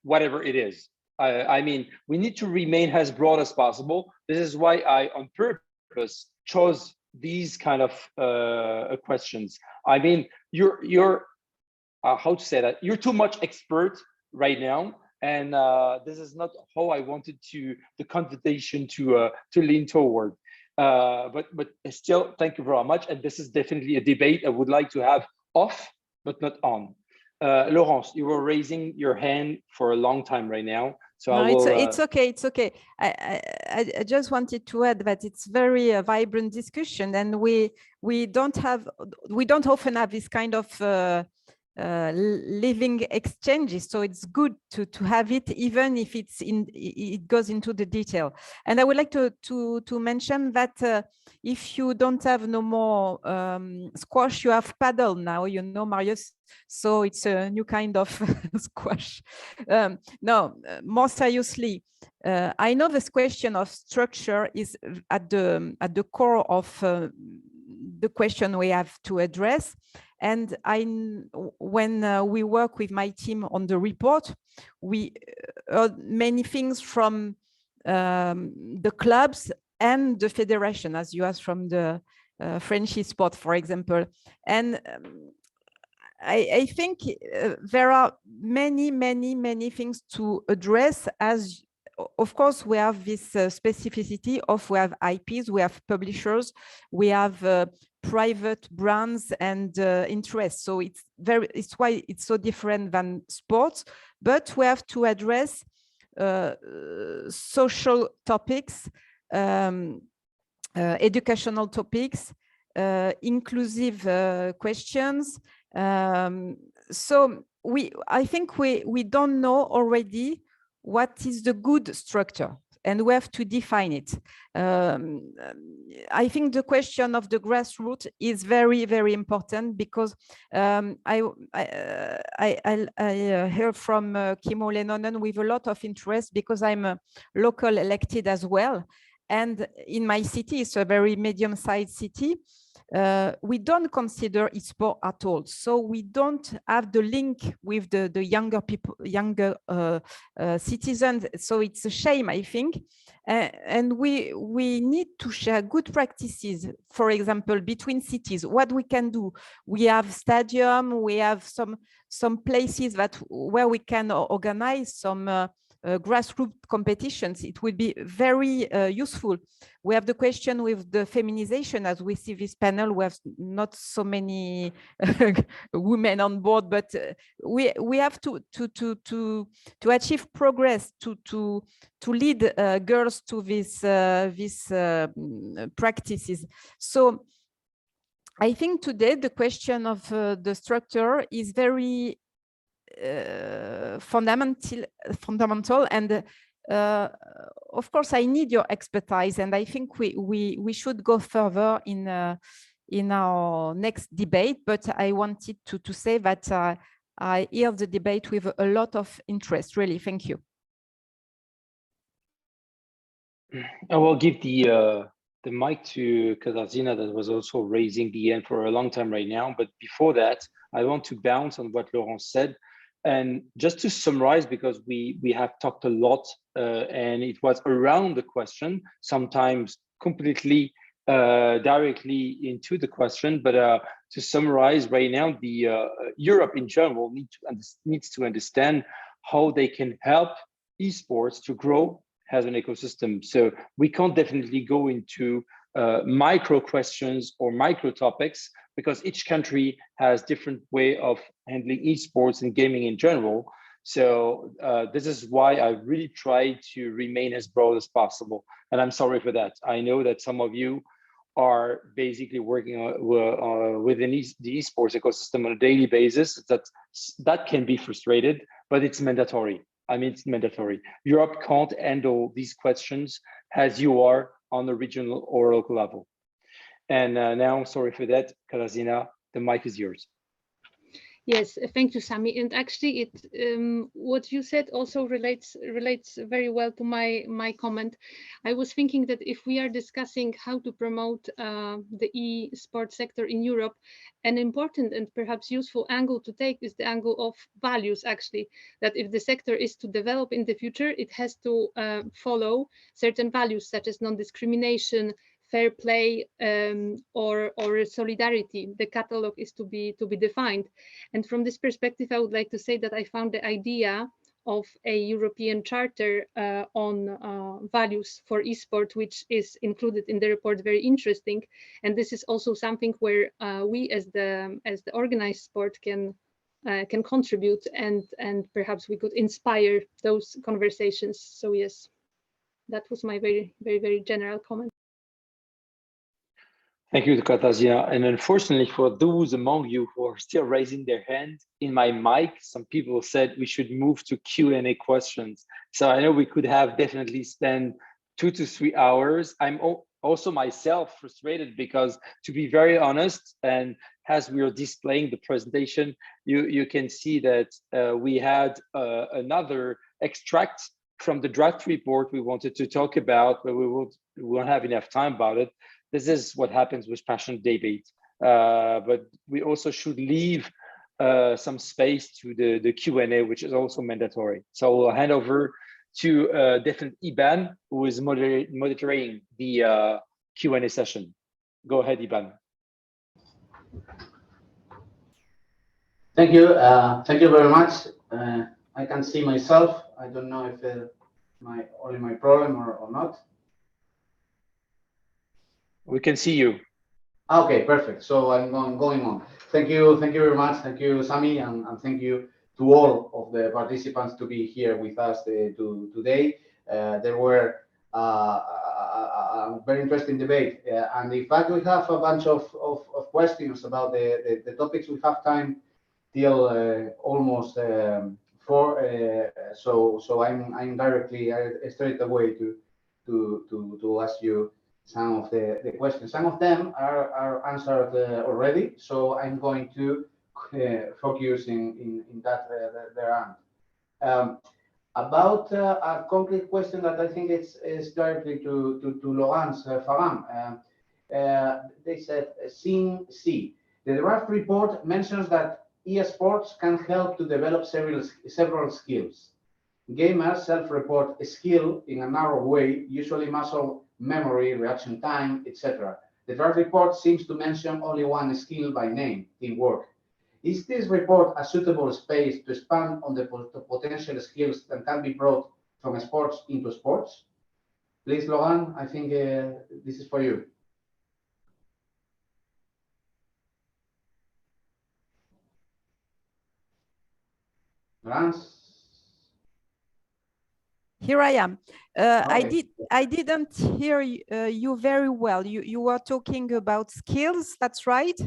whatever it is. I mean, we need to remain as broad as possible. This is why I, on purpose, chose these kind of questions. I mean, you're how to say that? You're too much expert right now, and this is not how I wanted the conversation to lean toward. But still, thank you very much. And this is definitely a debate I would like to have off, but not on. Laurence, you were raising your hand for a long time right now. So no, I will, it's okay. It's okay. I just wanted to add that it's very vibrant discussion, and we don't often have this kind of living exchanges. So it's good to have it, even if it goes into the detail. And I would like to mention that if you don't have no more squash, you have paddle now, you know, Marius. So it's a new kind of squash. No, more seriously, I know this question of structure is at the core of the question we have to address. And when we work with my team on the report, we heard many things from the clubs and the federation, as you asked from the French Esports, for example. And I think there are many things to address. As of course, we have this specificity of we have IPs, we have publishers, we have private brands and interests. So it's why it's so different than sports. But we have to address social topics, educational topics, inclusive questions. So I think we don't know already what is the good structure, and we have to define it. I think the question of the grassroots is very important, because I hear from Kimmo LEINONEN with a lot of interest, because I'm a local elected as well. And in my city, it's a very medium-sized city. We don't consider esports at all, so we don't have the link with the younger people, citizens. So it's a shame, I think, and we need to share good practices. For example, between cities, what we can do. We have stadium, we have some places where we can organize some grassroots competitions. It would be very useful. We have the question with the feminization. As we see this panel, we have not so many women on board, but we have to achieve progress, to lead girls to these practices. So I think today the question of the structure is very fundamental, and of course I need your expertise, and I think we should go further in our next debate. But I wanted to say that I hear the debate with a lot of interest. Really, thank you. I will give the mic to Katarzyna, that was also raising the hand for a long time right now. But before that, I want to bounce on what Laurence said. And just to summarize, because we have talked a lot and it was around the question, sometimes completely directly into the question, but to summarize right now, the Europe in general needs to understand how they can help esports to grow as an ecosystem. So we can't definitely go into micro questions or micro topics, because each country has different way of handling esports and gaming in general. So this is why I really try to remain as broad as possible. And I'm sorry for that. I know that some of you are basically working within the esports ecosystem on a daily basis. That can be frustrated, but it's mandatory. I mean, it's mandatory. Europe can't handle these questions as you are on the regional or local level. And now, sorry for that, Katarzyna, the mic is yours. Yes, thank you, Samy. And actually, what you said also relates very well to my comment. I was thinking that if we are discussing how to promote the e-sport sector in Europe, an important and perhaps useful angle to take is the angle of values. Actually, that if the sector is to develop in the future, it has to follow certain values such as non-discrimination, fair play, or solidarity. The catalog is to be defined. And from this perspective, I would like to say that I found the idea of a European charter on values for esport, which is included in the report, very interesting. And this is also something where we, as the organized sport, can contribute, and perhaps we could inspire those conversations. So yes, that was my very general comment. Thank you, Katarzina. And unfortunately, for those among you who are still raising their hand, in my mic, some people said we should move to Q&A questions. So I know we could have definitely spent 2 to 3 hours. I'm also myself frustrated because, to be very honest, and as we are displaying the presentation, you can see that we had another extract from the draft report we wanted to talk about, but we won't have enough time about it. This is what happens with passionate debate, but we also should leave some space to the Q&A, which is also mandatory. So I'll hand over to definitely Iban, who is monitoring the Q&A session. Go ahead, Iban. Thank you. Thank you very much. I can see myself. I don't know if only my problem or not. We can see you. Okay, perfect. So I'm going on. Thank you very much. Thank you, Samy, and thank you to all of the participants to be here with us today. There were a very interesting debate, and in fact we have a bunch of questions about the topics. We have time till almost 4, so I'm directly straight away to ask you some of the questions. Some of them are answered already, so I'm going to focus in that their end. About a concrete question that I think is directly to Laurence FARRENG. They said, scene C. The draft report mentions that esports can help to develop several skills. Gamers self-report a skill in a narrow way, usually muscle memory, reaction time, etc. The draft report seems to mention only one skill by name, teamwork. Is this report a suitable space to expand on the potential skills that can be brought from sports into sports? Please, Laurent, I think this is for you. Laurence? Here I am. Okay. I didn't hear you very well. You were talking about skills, that's right?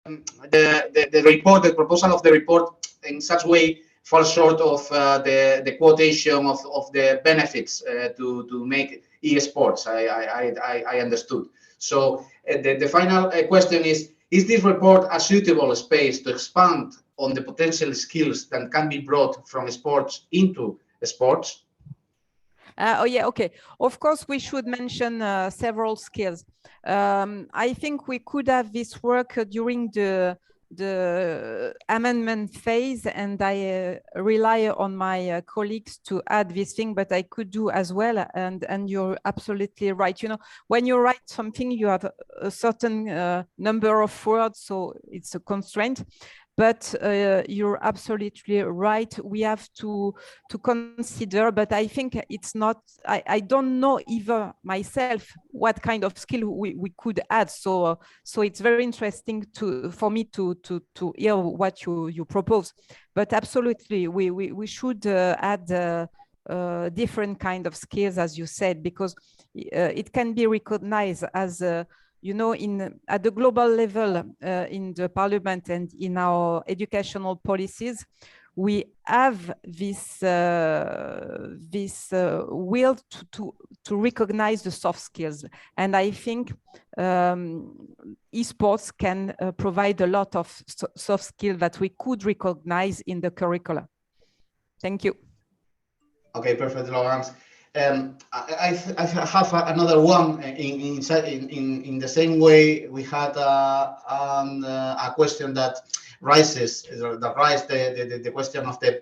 The report, the proposal of the report in such way falls short of the quotation of the benefits to make esports. I understood. So the final question is this report a suitable space to expand on the potential skills that can be brought from sports into sports? Oh yeah, okay. Of course, we should mention several skills. I think we could have this work during the amendment phase, and I rely on my colleagues to add this thing, but I could do as well. And you're absolutely right. You know, when you write something, you have a certain number of words, so it's a constraint. But you're absolutely right. We have to consider, but I think it's not, I don't know either myself what kind of skill we could add. So it's very interesting for me to hear what you propose. But absolutely, we should add different kind of skills, as you said, because it can be recognized as you know, at the global level, in the parliament and in our educational policies, we have this will to recognize the soft skills. And I think esports can provide a lot of soft skills that we could recognize in the curricula. Thank you. Okay, perfect, Laurence. I have another one in the same way. We had a question that rises the question of the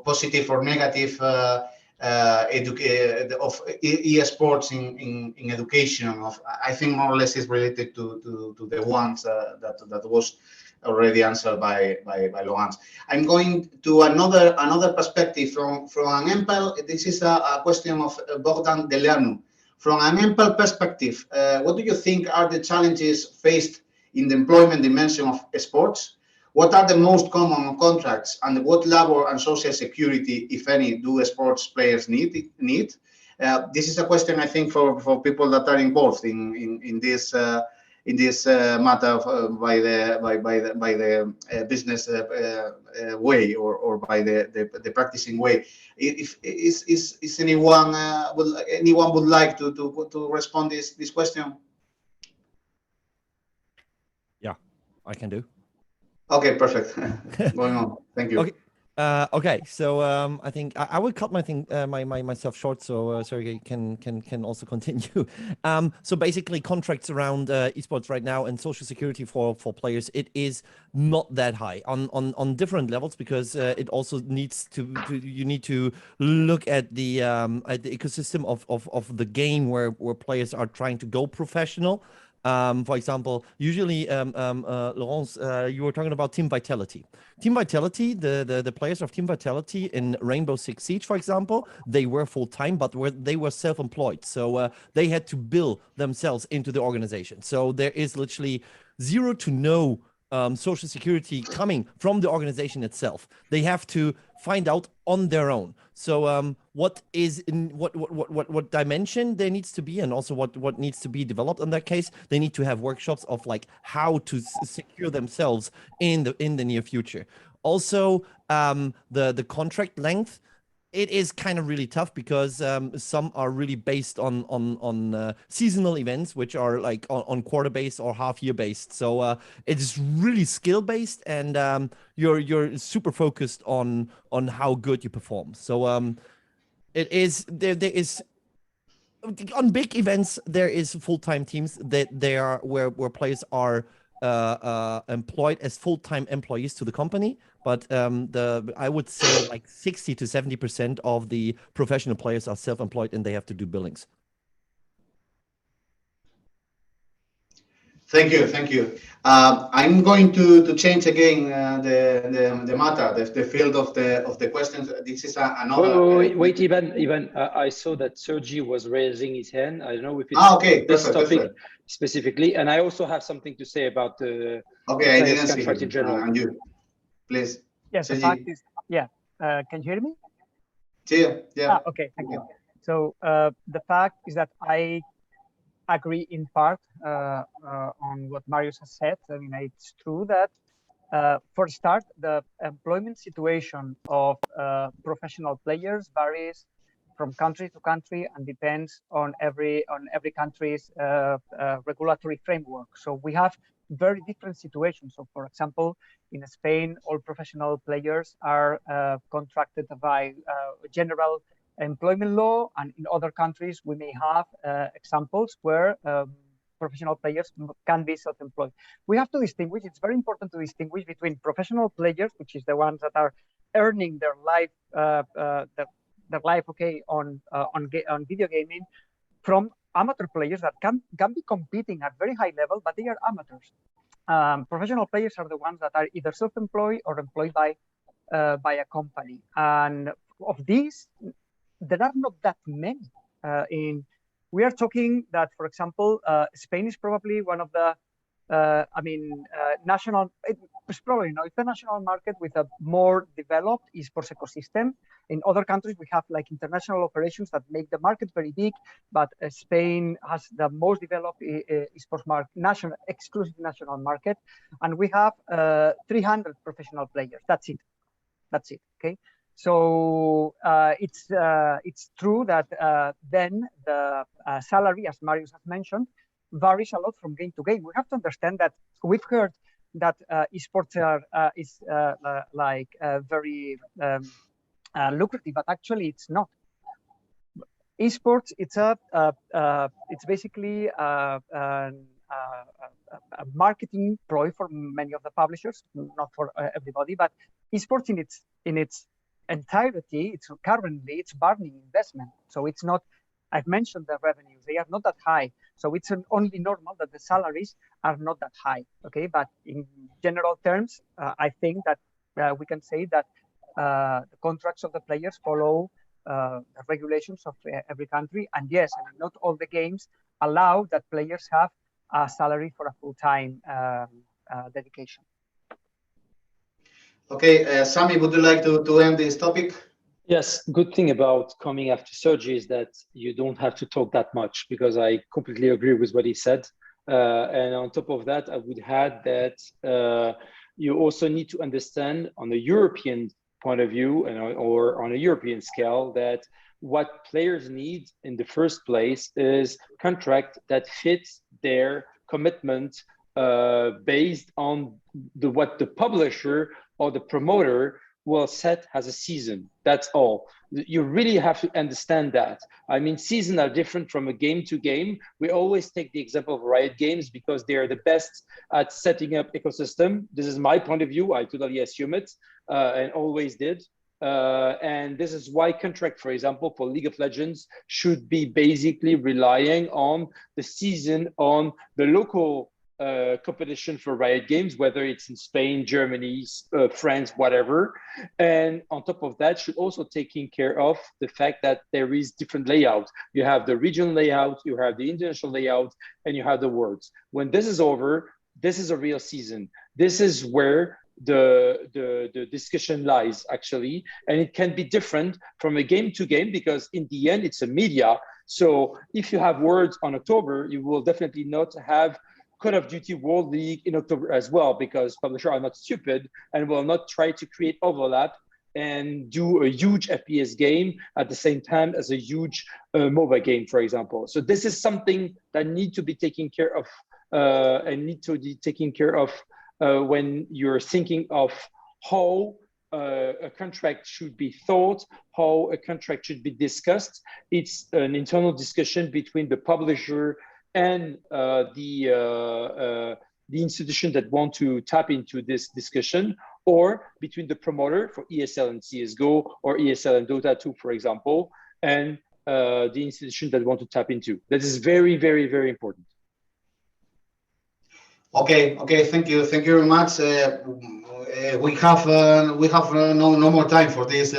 positive or negative of esports in education. I think more or less is related to the ones that was already answered by Laurence. I'm going to another perspective from an EMPEL. This is a question of Bogdan Deleanu. From an EMPEL perspective, what do you think are the challenges faced in the employment dimension of sports? What are the most common contracts, and what labor and social security, if any, do sports players need? This is a question, I think, for people that are involved in this matter by the business way or by the practicing way. If is anyone would like to respond this question? Yeah, I can do. Okay, perfect. Going on. Thank you. Okay. Okay, so I think I will cut myself short, so Sergi can also continue. So basically, contracts around esports right now and social security for players, it is not that high on different levels, because it also needs to you need to look at the ecosystem of the game where players are trying to go professional. For example, usually, Laurence, you were talking about Team Vitality. Team Vitality, the players of Team Vitality in Rainbow Six Siege, for example, they were full-time, but they were self-employed. So they had to bill themselves into the organization. So there is literally zero to no social security coming from the organization itself. They have to find out on their own. So what dimension there needs to be, and also what needs to be developed in that case, they need to have workshops of like how to secure themselves in the near future. Also, the contract length, it is kind of really tough, because some are really based on seasonal events, which are like on quarter based or half year based. So it is really skill based, and you're super focused on how good you perform. So it is there is on big events, there is full-time teams that they are where players are employed as full-time employees to the company. But I would say like 60 to 70% of the professional players are self-employed, and they have to do billings. Thank you. I'm going to change again the matter, the field of the questions. This is another. Wait, Ivan. I saw that Sergi was raising his hand. I don't know if it's okay, this perfect, topic specifically, and I also have something to say about the I didn't see contract him. in general. And you, please. Yes, the fact is, can you hear me? Yeah. Okay, thank you. So the fact is that I agree in part on what Marius has said. I mean, it's true that for start, the employment situation of professional players varies from country to country and depends on every country's regulatory framework. So we have very different situations. So, for example, in Spain, all professional players are contracted by general employment law, and in other countries we may have examples where professional players can be self-employed. We have to distinguish. It's very important to distinguish between professional players, which is the ones that are earning their life on video gaming, from amateur players that can be competing at very high level, but they are amateurs. Professional players are the ones that are either self-employed or employed by a company, and of these, there are not that many. We are talking that, for example, Spain is probably one of the, national. It's probably not. It's the national market with a more developed esports ecosystem. In other countries, we have like international operations that make the market very big, but Spain has the most developed esports market, exclusive national market, and we have 300 professional players. That's it. Okay. So it's true that then the salary, as Marius has mentioned, varies a lot from game to game. We have to understand that we've heard that esports is very lucrative, but actually it's not. Esports, it's basically a marketing ploy for many of the publishers, not for everybody. But esports in its entirety, it's burning investment. So it's not. I've mentioned the revenues; they are not that high. So it's only normal that the salaries are not that high. Okay, but in general terms, I think that we can say that the contracts of the players follow the regulations of every country. And yes, I mean, not all the games allow that players have a salary for a full-time dedication. Okay, Samy, would you like to end this topic? Yes, good thing about coming after Sergi is that you don't have to talk that much, because I completely agree with what he said. And on top of that, I would add that you also need to understand on a European point of view or on a European scale that what players need in the first place is contract that fits their commitment based on what the publisher or the promoter will set as a season. That's all. You really have to understand that. I mean, seasons are different from a game to game. We always take the example of Riot Games because they are the best at setting up ecosystem. This is my point of view. I totally assume it and always did. And this is why contract, for example, for League of Legends should be basically relying on the season, on the local competition for Riot Games, whether it's in Spain, Germany, France, whatever. And on top of that, should also taking care of the fact that there is different layouts. You have the regional layout, you have the international layout, and you have the worlds. When this is over, this is a real season. This is where the discussion lies, actually. And it can be different from a game to game because in the end, it's a media. So if you have worlds on October, you will definitely not have Call of Duty World League in October as well, because publishers are not stupid and will not try to create overlap and do a huge FPS game at the same time as a huge mobile game, for example. So this is something that need to be taken care of when you're thinking of how a contract should be thought, how a contract should be discussed. It's an internal discussion between the publisher and the institution that want to tap into this discussion, or between the promoter for ESL and CSGO, or ESL and Dota 2, for example, and the institution that want to tap into. That is very, very, very important. Okay, thank you very much. We have no more time for this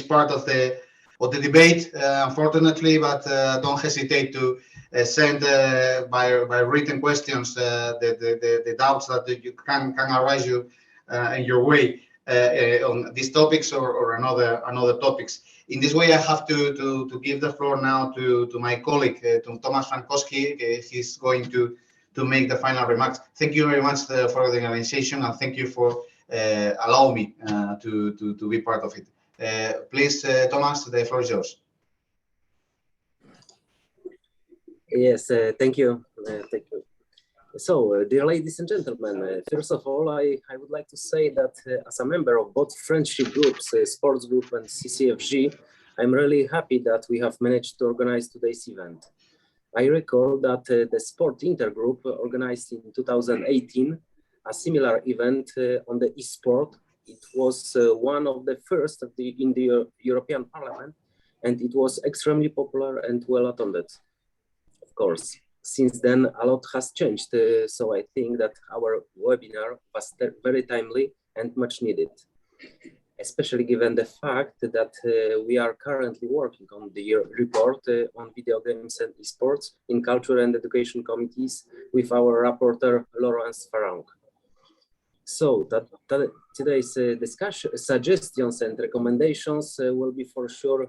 part of the debate, unfortunately, but don't hesitate to send by written questions the doubts that you can arise you in your way on these topics or another topics. In this way, I have to give the floor now to my colleague, to Thomas Frankowski. He's going to make the final remarks. Thank you very much for the organization, and thank you for allowing me to be part of it. Please, Thomas, the floor is yours. Yes, thank you. Thank you. So, dear ladies and gentlemen, first of all, I would like to say that as a member of both friendship groups, sports group and CCFG, I'm really happy that we have managed to organize today's event. I recall that the Sport Intergroup organized in 2018 a similar event on the eSport. It was one of the first in the European Parliament, and it was extremely popular and well attended. Of course, since then a lot has changed, so I think that our webinar was very timely and much needed, especially given the fact that we are currently working on the report on video games and esports in culture and education committees with our rapporteur, Laurence FARRENG. So today's discussion, suggestions and recommendations will be for sure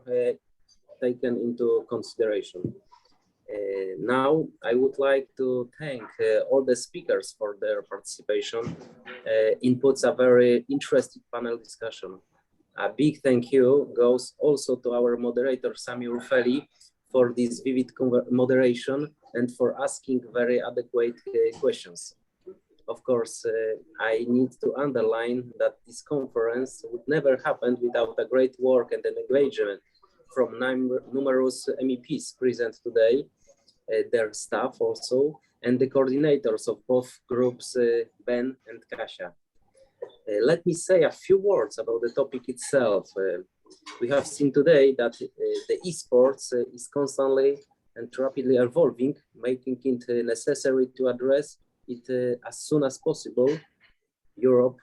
taken into consideration. Now, I would like to thank all the speakers for their participation. Inputs a very interesting panel discussion. A big thank you goes also to our moderator, Samy OUERFELLI, for this vivid moderation and for asking very adequate questions. Of course, I need to underline that this conference would never happen without a great work and an engagement from numerous MEPs present today, their staff also, and the coordinators of both groups, Ben and Kasia. Let me say a few words about the topic itself. We have seen today that the esports is constantly and rapidly evolving, making it necessary to address it as soon as possible. Europe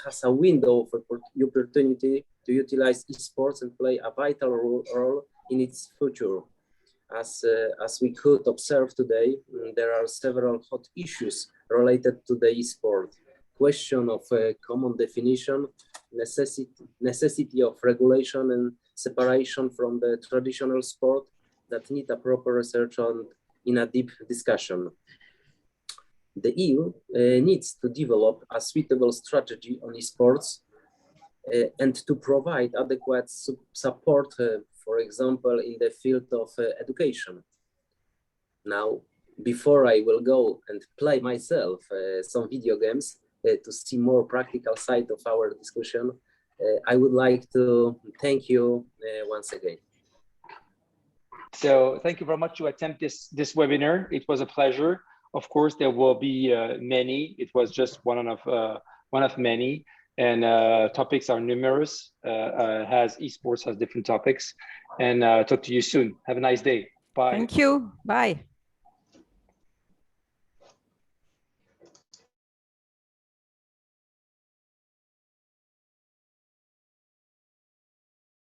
has a window of opportunity to utilize esports and play a vital role in its future. As we could observe today, there are several hot issues related to the esport. Question of common definition, necessity of regulation and separation from the traditional sport that need a proper research on in a deep discussion. The EU needs to develop a suitable strategy on esports and to provide adequate support, for example, in the field of education. Now, before I will go and play myself some video games to see more practical side of our discussion, I would like to thank you once again. So thank you very much to attend this webinar. It was a pleasure. Of course, there will be many. It was just one of many, and topics are numerous. Esports has different topics. And talk to you soon. Have a nice day. Bye. Thank you. Bye.